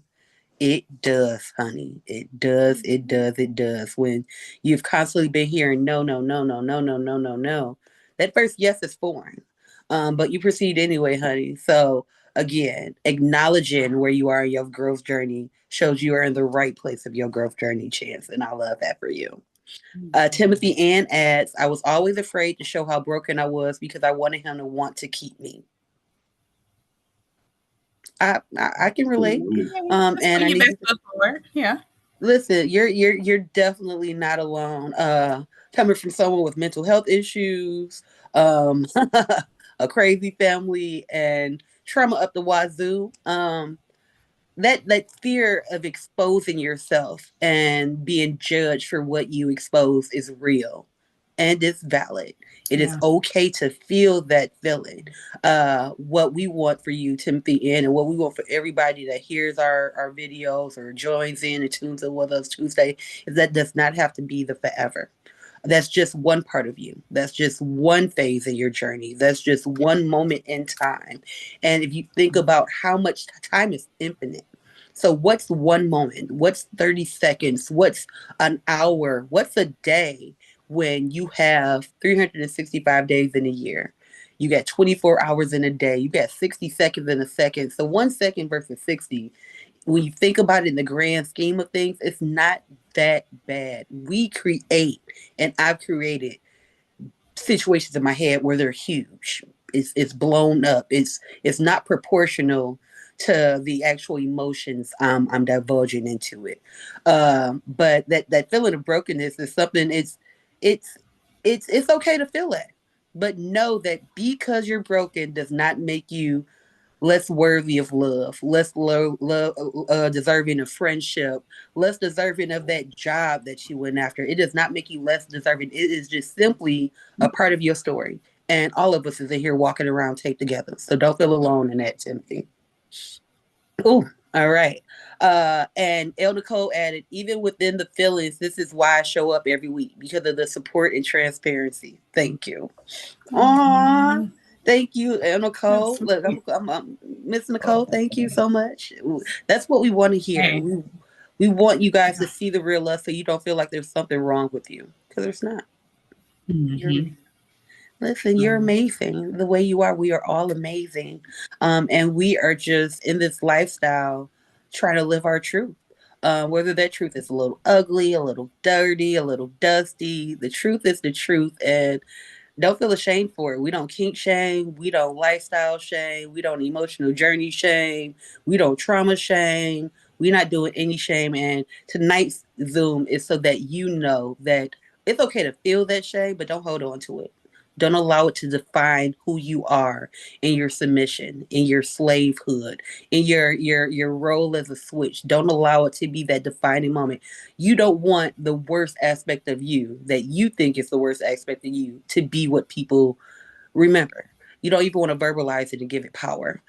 It does, honey. It does. It does. It does. When you've constantly been hearing no, no, no, no, no, no, no, no, no, that first yes is foreign. But you proceed anyway, honey. So again, acknowledging where you are in your growth journey shows you are in the right place of your growth journey, Chance, and I love that for you. Timothy Ann adds, I was always afraid to show how broken I was because I wanted him to want to keep me. I can relate. yeah, that's And putting I your need best you to foot forward. Yeah. listen, you're definitely not alone. Coming from someone with mental health issues, um, a crazy family, and trauma up the wazoo. That fear of exposing yourself and being judged for what you expose is real and it's valid. It is Yeah. okay to feel that feeling. What we want for you, Timothy, and what we want for everybody that hears our videos or joins in and tunes in with us Tuesday is that does not have to be the forever. That's just one part of you. That's just one phase in your journey. That's just one moment in time. And if you think about how much time is infinite. So what's one moment? What's 30 seconds? What's an hour? What's a day when you have 365 days in a year? You got 24 hours in a day. You got 60 seconds in a second. So 1 second versus 60, when you think about it in the grand scheme of things, it's not that bad. We create, and I've created situations in my head where they're huge. It's blown up. It's not proportional to the actual emotions I'm divulging into it. But that feeling of brokenness is something. It's it's okay to feel it, but know that because you're broken does not make you less worthy of love, less deserving of friendship, less deserving of that job that you went after. It does not make you less deserving. It is just simply a part of your story. And all of us is in here walking around taped together. So don't feel alone in that, Timothy. Oh, all right. And El Nicole added, even within the feelings, this is why I show up every week because of the support and transparency. Thank you. Aw, Mhm. thank you, Nicole. That's Look, sweet. I'm Miss Nicole. Thank you so much. That's what we want to hear. Hey. We want you guys to Yeah. see the real us, so you don't feel like there's something wrong with you, because there's not. You're Mm-hmm. listen. You're amazing the way you are. We are all amazing, and we are just in this lifestyle trying to live our truth. Whether that truth is a little ugly, a little dirty, a little dusty, the truth is the truth, and don't feel ashamed for it. We don't kink shame. We don't lifestyle shame. We don't emotional journey shame. We don't trauma shame. We're not doing any shame. And tonight's Zoom is so that you know that It's okay to feel that shame, but don't hold on to it. Don't allow it to define who you are in your submission, in your slavehood, in your role as a switch. Don't allow it to be that defining moment. You don't want the worst aspect of you that you think is the worst aspect of you to be what people remember. You don't even want to verbalize it and give it power.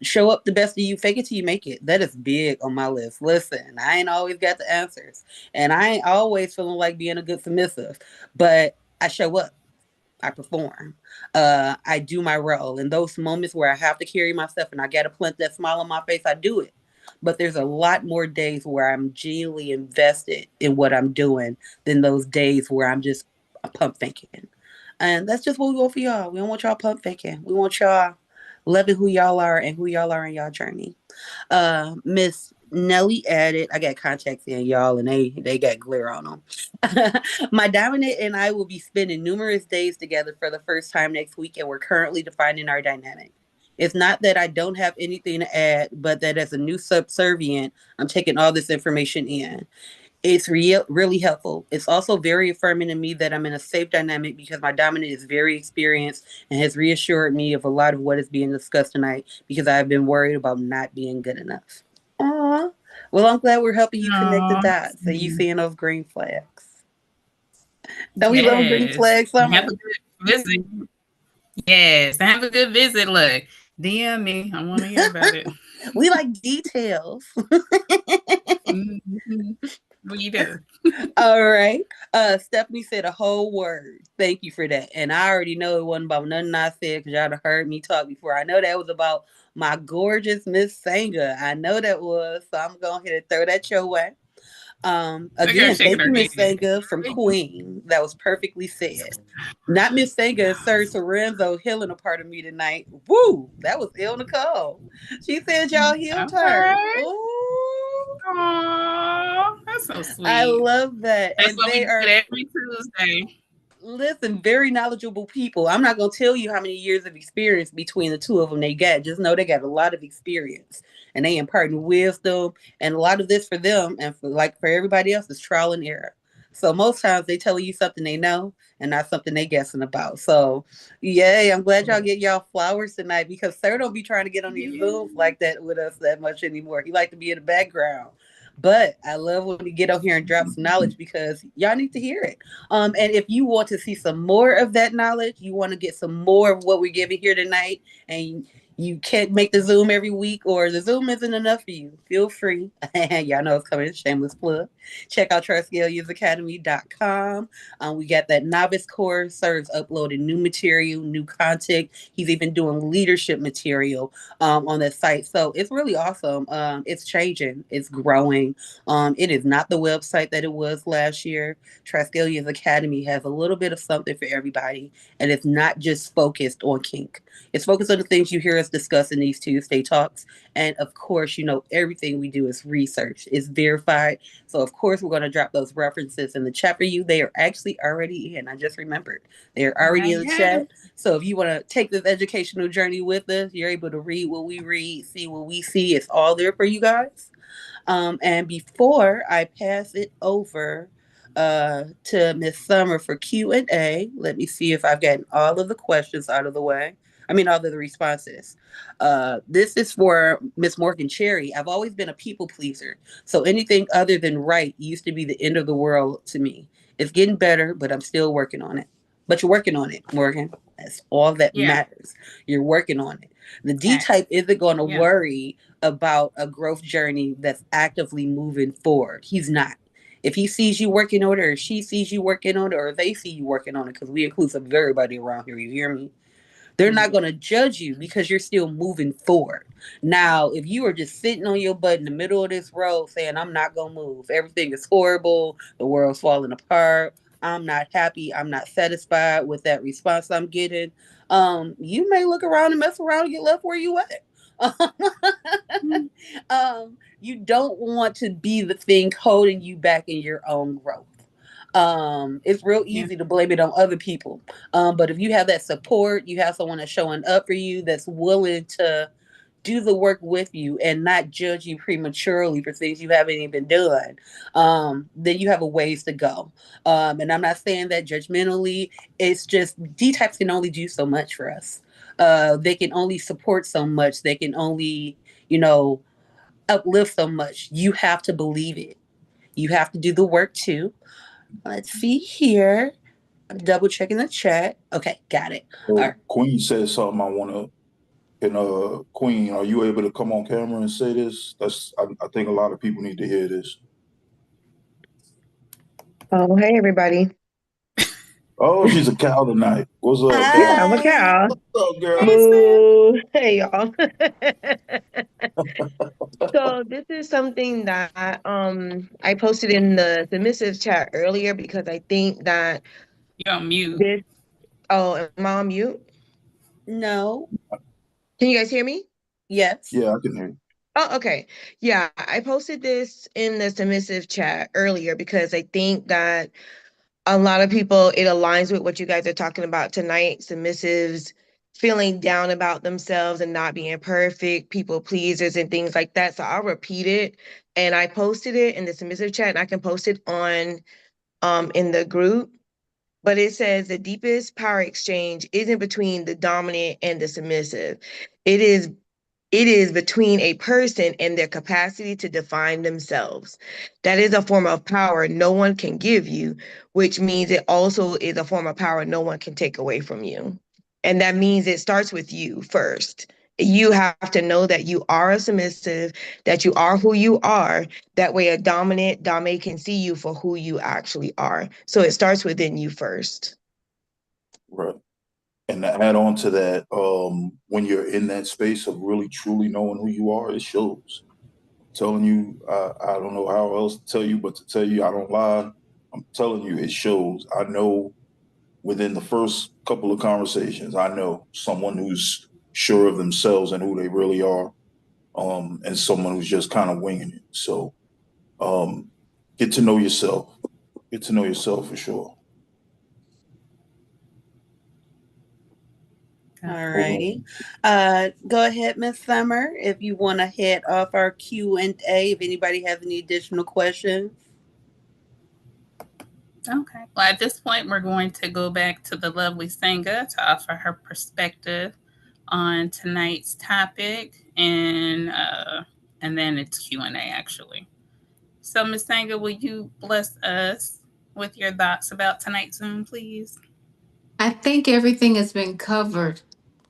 Show up the best of you, fake it till you make it. That is big on my list. Listen, I ain't always got the answers, and I ain't always feeling like being a good submissive, but I show up. I perform. I do my role. In those moments where I have to carry myself and I got to plant that smile on my face, I do it. But there's a lot more days where I'm genuinely invested in what I'm doing than those days where I'm just pump faking. And that's just what we want for y'all. We don't want y'all pump faking. We want y'all loving who y'all are and who y'all are in y'all journey. Miss Nelly added, I got contacts in y'all, and they got glare on them. My dominant and I will be spending numerous days together for the first time next week, and we're currently defining our dynamic. It's not that I don't have anything to add, but that as a new subservient, I'm taking all this information in. It's really helpful. It's also very affirming to me that I'm in a safe dynamic because my dominant is very experienced and has reassured me of a lot of what is being discussed tonight because I've been worried about not being good enough. Aw. Well, I'm glad we're helping you connect the No. dots and you seeing those green flags. Don't we love green Yes. flags, And have Summer? a good visit. Yes. And have a good visit. Look, DM me. I want to hear about it. We like details. Mhm. We do. All right. Stephanie said a whole word. Thank you for that. And I already know it wasn't about nothing I said because y'all have heard me talk before. I know that was about my gorgeous Miss Sanger. I know that was. So I'm going to throw that your way. Look at her Again, shaking thank her you, Miss head. Sanger from Queen. That was perfectly said. Not Miss Sanger, Sir Sorenzo healing a part of me tonight. Woo! That was ill Nicole. She said y'all healed All her. right. Ooh. Aw, that's so I sweet. love that. That's And what we they do are, every Tuesday. listen, very knowledgeable people. I'm not going to tell you how many years of experience between the two of them they got. Just know they got a lot of experience and they imparting wisdom. And a lot of this for them and for like for everybody else is trial and error. So most times they telling you something they know and not something they guessing about. So yay, I'm glad y'all get y'all flowers tonight because Sir don't be trying to get on these Yeah. Zooms like that with us that much anymore. He like to be in the background. But I love when he get on here and drop some knowledge because y'all need to hear it. And if you want to see some more of that knowledge, you want to get some more of what we're giving here tonight, and you can't make the Zoom every week or the Zoom isn't enough for you, feel free. Y'all know it's coming, shameless plug. Check out TriskelionAcademy.com. We got that novice course. Sir's uploading new material, new content. He's even doing leadership material on that site. So it's really awesome. It's changing. It's growing. It is not the website that it was last year. Triskelion Academy has a little bit of something for everybody, and it's not just focused on kink. It's focused on the things you hear us discuss in these Tuesday talks. And of course, you know, everything we do is research, it's verified. So, of course, we're going to drop those references in the chat for you. They are actually already in. I just remembered. They're already I in the got chat. it. So, if you want to take this educational journey with us, you're able to read what we read, see what we see. It's all there for you guys. And before I pass it over to Miss Summer for Q&A, let me see if I've gotten all of the questions out of the way. I mean, all of the responses. This is for Miss Morgan Cherry. I've always been a people pleaser, so anything other than right used to be the end of the world to me. It's getting better, but I'm still working on it. But you're working on it, Morgan. That's all that Yeah. matters. You're working on it. The D Facts. type isn't going to Yeah. worry about a growth journey that's actively moving forward. He's not. If he sees you working on it, or she sees you working on it, or they see you working on it, because we include some everybody around here, you hear me? They're not going to judge you because you're still moving forward. Now, if you are just sitting on your butt in the middle of this road saying, I'm not going to move, everything is horrible, the world's falling apart, I'm not happy, I'm not satisfied with that response I'm getting, you may look around and mess around and get left where you at. You don't want to be the thing holding you back in your own growth. It's real Yeah. easy to blame it on other people. But if you have that support, you have someone that's showing up for you, that's willing to do the work with you and not judge you prematurely for things you haven't even done, then you have a ways to go. And I'm not saying that judgmentally. It's just D types can only do so much for us. They can only support so much. They can only, uplift so much. You have to believe it. You have to do the work too. Let's see here. I'm double checking the chat. Okay, got it. All So right. Queen said something I want to. Can Queen, are you able to come on camera and say this? I think a lot of people need to hear this. Oh, hey everybody. Oh, she's a cow tonight. What's up, Yeah, girl? I'm a Hi. cow. What's up, girl? Hey, Sam. Boo. Hey y'all. So this is something that I posted in the submissive chat earlier because I think that You're on mute. this am I on mute? No. Can you guys hear me? Yes. Yeah, I can hear you. Oh, okay. Yeah, I posted this in the submissive chat earlier because I think that a lot of people, it aligns with what you guys are talking about tonight. Submissives feeling down about themselves and not being perfect, people pleasers and things like that. So I'll repeat it. And I posted it in the submissive chat, and I can post it on in the group. But it says the deepest power exchange isn't between the dominant and the submissive. It is it is between a person and their capacity to define themselves. That is a form of power no one can give you, which means it also is a form of power no one can take away from you. And that means it starts with you first. You have to know that you are a submissive, that you are who you are. That way, a dominant Dame can see you for who you actually are. So it starts within you first. Right. And to add on to that, when you're in that space of really truly knowing who you are, it shows. I'm telling you, I don't know how else to tell you, but to tell you I don't lie, I'm telling you, it shows. I know within the first couple of conversations, I know someone who's sure of themselves and who they really are, and someone who's just kind of winging it. So um, get to know yourself. Get to know yourself for sure. All Hold righty. on. Go ahead, Miss Summer, if you want to head off our Q&A, if anybody has any additional questions. Okay. Well, at this point, we're going to go back to the lovely Senga to offer her perspective on tonight's topic, and then it's Q&A actually. So, Miss Senga, will you bless us with your thoughts about tonight's Zoom, please? I think everything has been covered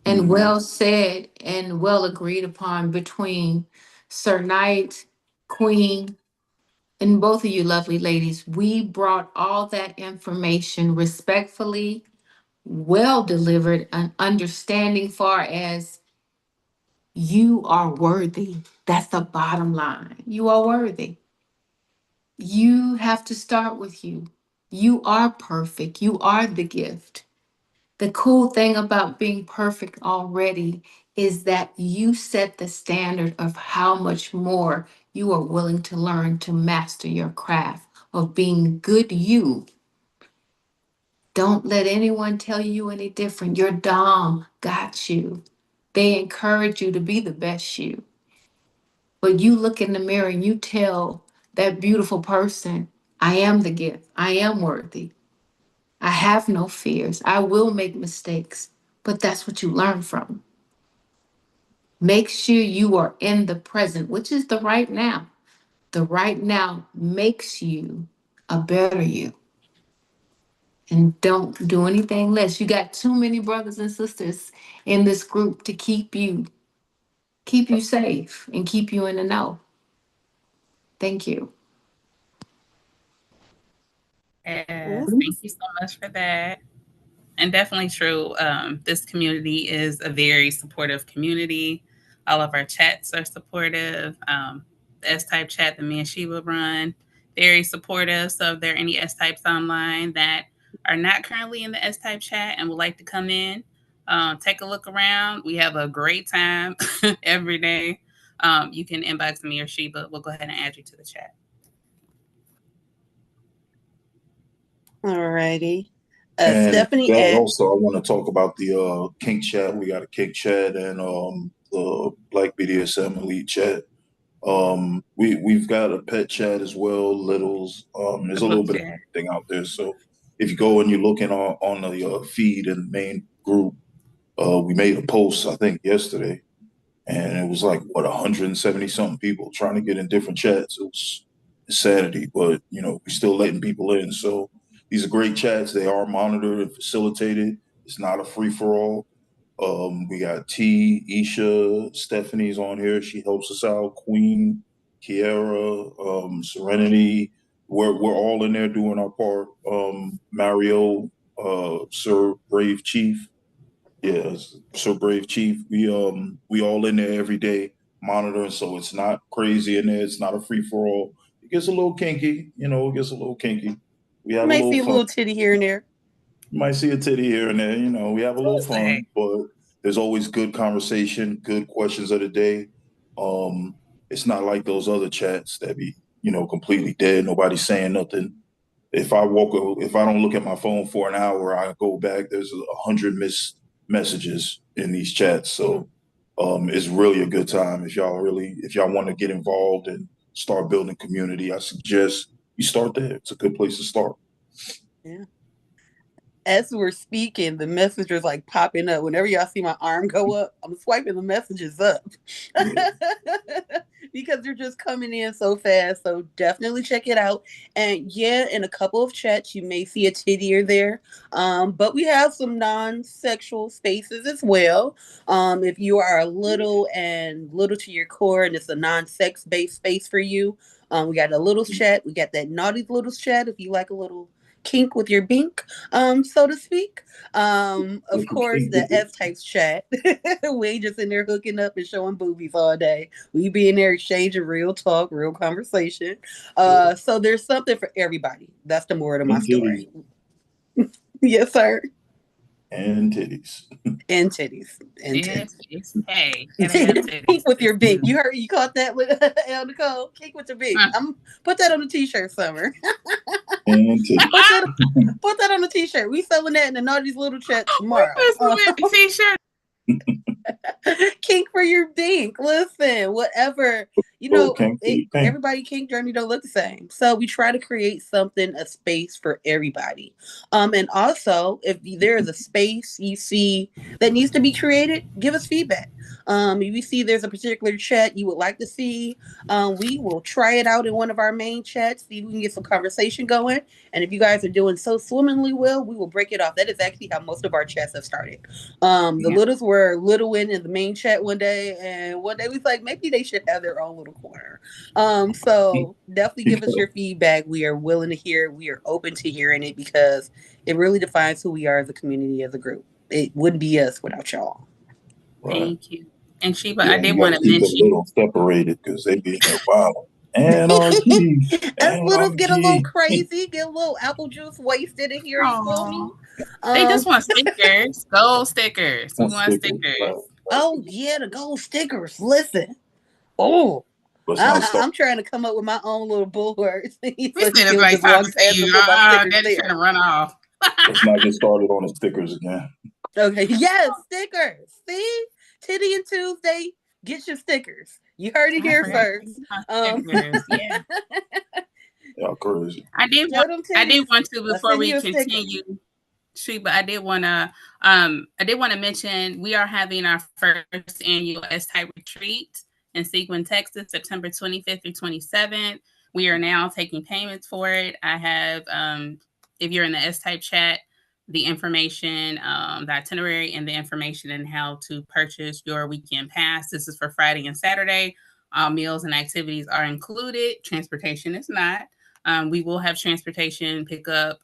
and Mm-hmm. well said and well agreed upon between Sir Knight, Queen, and both of you lovely ladies. We brought all that information respectfully, well delivered, and understanding far as you are worthy. That's the bottom line. You are worthy. You have to start with you. You are perfect. You are the gift. The cool thing about being perfect already is that you set the standard of how much more you are willing to learn to master your craft of being good you. Don't let anyone tell you any different. Your Dom got you. They encourage you to be the best you. But you look in the mirror and you tell that beautiful person, I am the gift. I am worthy. I have no fears. I will make mistakes, but that's what you learn from. Make sure you are in the present, which is the right now. The right now makes you a better you. And don't do anything less. You got too many brothers and sisters in this group to keep you safe and keep you in the know. Thank you. Yes, Ooh. thank you so much for that. And definitely true. This community is a very supportive community. All of our chats are supportive. The S type chat that me and Sheba run, very supportive. So if there are any S types online that are not currently in the S type chat and would like to come in, take a look around. We have a great time every day. You can inbox me or Sheba. We'll go ahead and add you to the chat. All righty. And Stephanie that asked, also, I want to talk about the kink chat. We got a kink chat, and the Black BDSM Elite chat. We've got a pet chat as well, Littles. The There's a book little bit of chat. everything out there. So if you go and you're looking on the feed in the main group, we made a post I think yesterday, and it was like what 170 something people trying to get in different chats. It was insanity, but we're still letting people in. So these are great chats. They are monitored and facilitated. It's not a free for all. We got T, Isha, Stephanie's on here. She helps us out. Queen, Kiera, Serenity. We're all in there doing our part. Mario, Sir Brave Chief. Yeah, Sir Brave Chief. We all in there every day monitoring, so it's not crazy in there. It's not a free for all. It gets a little kinky, it gets a little kinky. We You have a may little see a fun. little titty here and there. You might see a titty here and there. We have a little Tuesday. fun, but there's always good conversation, good questions of the day. Um, it's not like those other chats that be, completely dead. Nobody's saying nothing. If I don't look at my phone for an hour, I go back. There's 100 missed messages in these chats. So it's really a good time. If y'all want to get involved and start building community, I suggest you start there. It's a good place to start. Yeah. As we're speaking, the messages like popping up. Whenever y'all see my arm go up, I'm swiping the messages up Yeah. because they're just coming in so fast. So definitely check it out. And yeah, in a couple of chats, you may see a titty or there. But we have some non-sexual spaces as well. If you are a little to your core, and it's a non-sex based space for you, we got a little chat. We got that naughty little chat if you like a little kink with your bink, so to speak. Of course, the S types chat. We ain't just in there hooking up and showing boobies all day. We be in there exchanging real talk, real conversation. So there's something for everybody. That's the moral of my And titties. story. Yes, sir. And titties. And titties. And Yes, titties. it's hey, gotta have Kink titties. with your It's bink. You caught that with El Nicole? Kink with your bink. huh. I'm put that on a t-shirt, Summer. And Put titties. that put that on a t-shirt. We selling that in the Naughty's Little Chat We tomorrow. put some in the t-shirt. Kink for your dink. Listen, whatever. So can't think. Everybody kink journey don't look the same. So we try to create something, a space for everybody. And also, if there is a space you see that needs to be created, give us feedback. If you see there's a particular chat you would like to see, we will try it out in one of our main chats, see if we can get some conversation going. And if you guys are doing so swimmingly well, we will break it off. That is actually how most of our chats have started. The Yeah. littles were little in the main chat one day, and one day we was like, maybe they should have their own little corner. So definitely give us your feedback. We are willing to hear. We are open to hearing it because it really defines who we are as a community, as a group. It wouldn't be us without y'all. Right. Thank you. And Sheba, Yeah, I we did got want to to keep them mention. little separated because they be in there violent. Anarchy. Us littles get a little Anarchy. crazy, get a little apple juice wasted in here. You feel me? Oh, they Um, just want stickers, gold stickers. We On want stickers. Right. stickers. oh yeah, the gold stickers. Listen, oh, Let's not start. I'm trying to come up with my own little bulwark so We he said if can I just start to walk see past you, and put my stickers daddy's trying there. to run off. Let's not get started on the stickers again. Okay, yes, stickers. See, Titty and Tuesday, get your stickers. You heard it I here forgot to first. get my Um, stickers. Yeah, Y'all crazy. I did show want. them I did titties. want to I'll before send we you a sticker. continue. But I did want to mention we are having our first annual S Type retreat in Seguin, Texas, September 25th through 27th. We are now taking payments for it. I have, if you're in the S Type chat, the information, the itinerary, and the information and how to purchase your weekend pass. This is for Friday and Saturday. All meals and activities are included. Transportation is not. We will have transportation pickup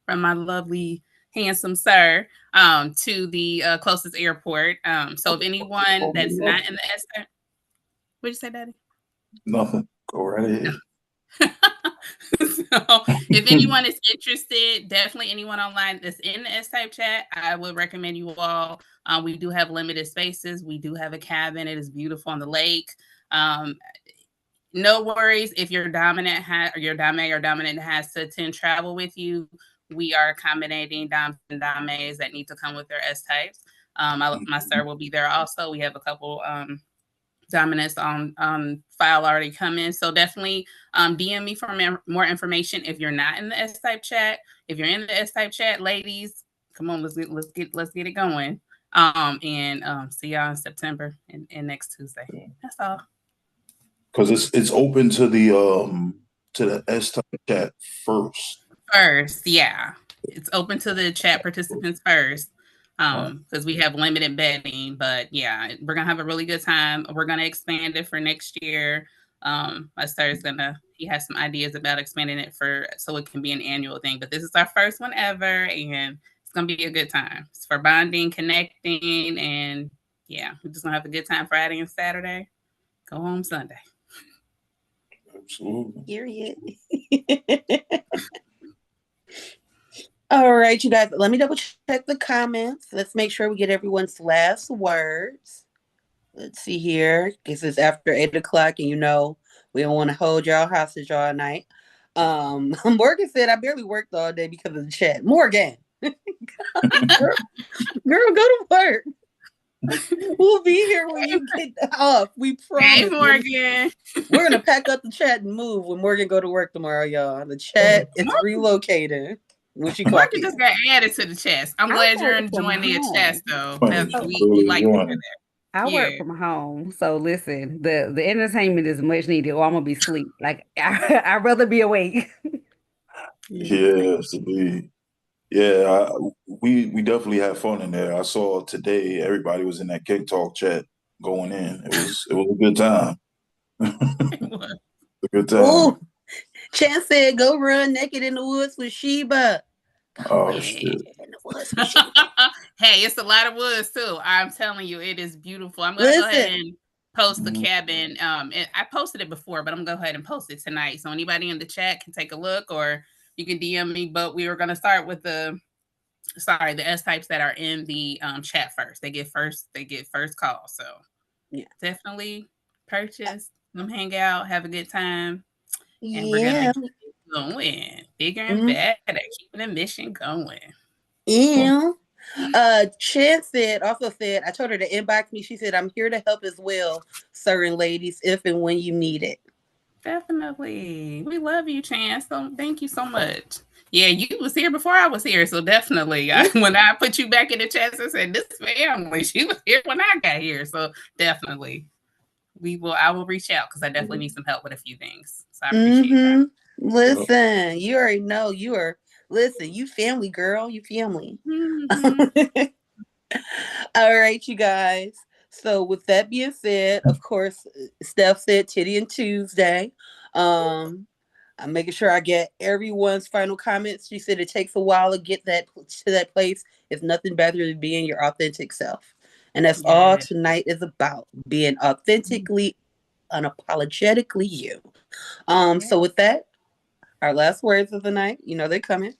from my lovely, handsome sir to the closest airport. So if anyone Oh, that's not in the S, what'd you say, Daddy? nothing. Go right ahead. So if anyone is interested, definitely anyone online that's in the S Type chat, I would recommend you all. We do have limited spaces. We do have a cabin. It is beautiful on the lake. Um, no worries if your dominant has to attend travel with you. We are accommodating doms and dames that need to come with their S types. My sir will be there also. We have a couple dominants on file already coming. So definitely DM me for more information if you're not in the S type chat. If you're in the S type chat, ladies, come on, let's get it going. And see y'all in September and next Tuesday. That's all. Because it's open to the S type chat first. First, yeah. It's open to the chat participants first. Because we have limited betting, but yeah, we're gonna have a really good time. We're gonna expand it for next year. My sir is gonna he has some ideas about expanding it for so it can be an annual thing. But this is our first one ever, and it's gonna be a good time. It's for bonding, connecting, and yeah, we're just gonna have a good time Friday and Saturday. Go home Sunday. Absolutely. Period. All right, you guys, let me double check the comments. Let's make sure we get everyone's last words. Let's see here. This is after 8 o'clock, and we don't want to hold y'all hostage all night. Morgan said, I barely worked all day because of the chat. Morgan, girl, go to work. We'll be here when you get off. We Hey promise. Morgan. We're gonna pack up the chat and move when Morgan go to work tomorrow, y'all. The chat is relocated when she clock Morgan in. just got added to the chest. I'm glad you're enjoying the chest though. We like to hear that. I Yeah. work from home, so listen, the entertainment is much needed, or I'm gonna be asleep. Like I'd rather be awake. Yes, indeed. Yeah, we definitely had fun in there. I saw today everybody was in that Kick Talk chat going in. It was a good time. A good time. Ooh, Chance said, "Go run naked in the woods with Sheba." Oh shit. In the woods with Sheba. Hey, it's a lot of woods too. I'm telling you, it is beautiful. I'm gonna go ahead Listen. and post the cabin. I posted it before, but I'm gonna go ahead and post it tonight. So anybody in the chat can take a look, or you can DM me. But we were gonna start with the S types that are in the chat first. They get first call. So Yeah, definitely purchase, come hang out, have a good time, and we're gonna yeah. keep it going bigger and Mm-hmm. better, keeping the mission going. Yeah. Chance also said, I told her to inbox me. She said, I'm here to help as well, sir and ladies, if and when you need it. Definitely. We love you, Chance. So thank you so much. Yeah, you was here before I was here, so definitely. When I put you back in the chat, I said this family. She was here when I got here, so definitely. I will reach out because I definitely need some help with a few things. So I appreciate that. Listen, you already know listen, you family, girl. You family. Mm-hmm. All right, you guys. So with that being said, of course, Steph said Titty and Tuesday. I'm making sure I get everyone's final comments. She said it takes a while to get to that place. It's nothing better than being your authentic self. And that's all tonight is about, being authentically, unapologetically you. So with that, our last words of the night, they're coming.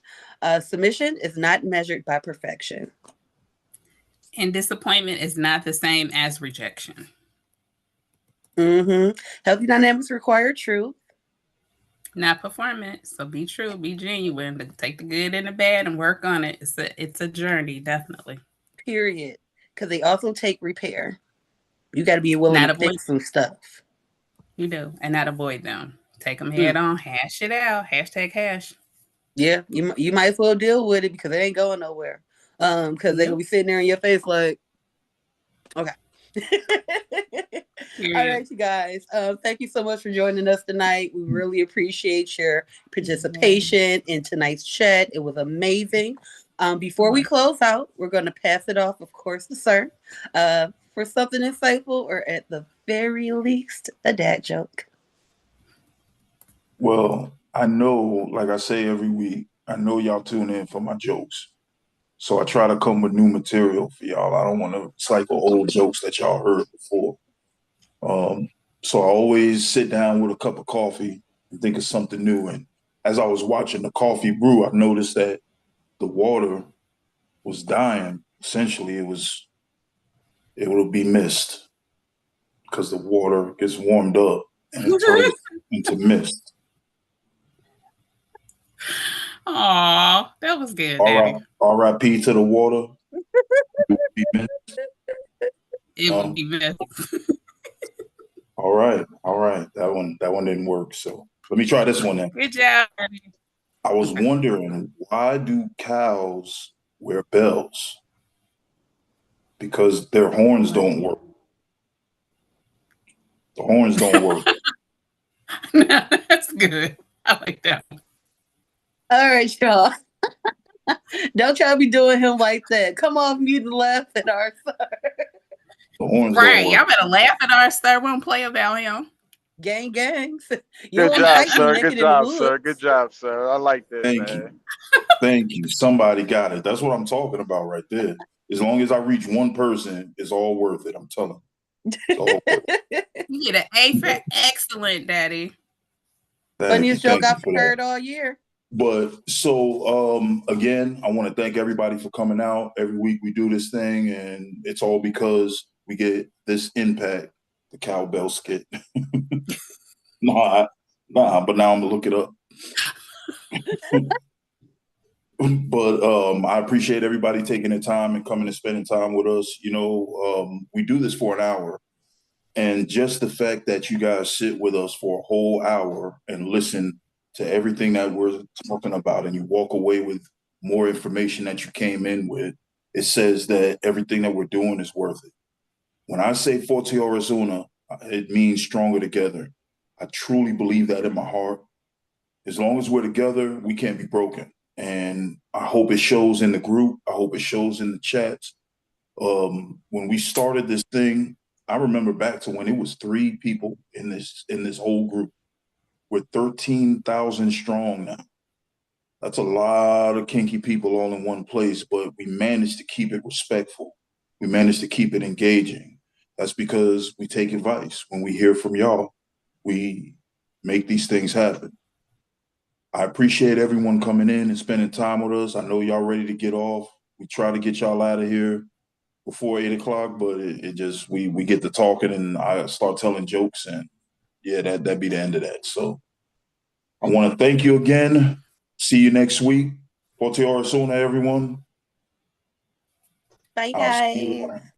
Submission is not measured by perfection. And disappointment is not the same as rejection. Healthy dynamics require truth. Not performance. So be true, be genuine. Take the good and the bad and work on it. It's a journey, definitely. Period. Because they also take repair. You got to be willing Not to avoid. fix some stuff. You do, and not avoid them. Take them head on. Hash it out. Hashtag hash. Yeah, you might as well deal with it because it ain't going nowhere. Because they're gonna be sitting there in your face like, okay. All right, you guys. Thank you so much for joining us tonight. We really appreciate your participation in tonight's chat. It was amazing. Before we close out, we're going to pass it off, of course, to Sir for something insightful, or at the very least, a dad joke. Well, I know, like I say every week, I know y'all tune in for my jokes. So I try to come with new material for y'all. I don't want to cycle old jokes that y'all heard before. So I always sit down with a cup of coffee and think of something new. And as I was watching the coffee brew, I noticed that the water was dying. Essentially, it will be mist because the water gets warmed up and it turns into mist. Aw, that was good, All right, Daddy. R.I.P. to the water. be missed. It would be missed. All right. That one didn't work. So let me try this one then. Good job. I was wondering, why do cows wear bells? Because their horns don't work. The horns don't work. That's good. I like that one. All right, y'all. Don't y'all be doing him like that. Come off mute and laugh at our star. The horns don't Right. work. Y'all better laugh at our star. We don't play about him. Gang gangs. You Good don't want to job, fight me sir. naked Good in the job, sir. woods. Good job, sir. I like this, Thank man. you. Thank you. Somebody got it. That's what I'm talking about right there. As long as I reach one person, it's all worth it. I'm telling you. It's all worth it. You get an A for excellent, Daddy. Funniest joke Thank you I've for heard that. all year. But so again, I want to thank everybody for coming out. Every week we do this thing, and it's all because we get this impact, the cowbell skit. nah, but now I'm gonna look it up. But I appreciate everybody taking the time and coming and spending time with us. We do this for an hour. And just the fact that you guys sit with us for a whole hour and listen to everything that we're talking about, and you walk away with more information that you came in with, it says that everything that we're doing is worth it. When I say Forte Horas Una, it means stronger together. I truly believe that in my heart. As long as we're together, we can't be broken. And I hope it shows in the group. I hope it shows in the chats. When we started this thing, I remember back to when it was 3 people in this whole group. We're 13,000 strong now. That's a lot of kinky people all in one place, but we managed to keep it respectful. We managed to keep it engaging. That's because we take advice. When we hear from y'all, we make these things happen. I appreciate everyone coming in and spending time with us. I know y'all ready to get off. We try to get y'all out of here before 8 o'clock, but it just we get to talking and I start telling jokes, and yeah, that'd be the end of that. So I want to thank you again. See you next week. Forte Horas Una, everyone. Bye, I'll see you guys. around.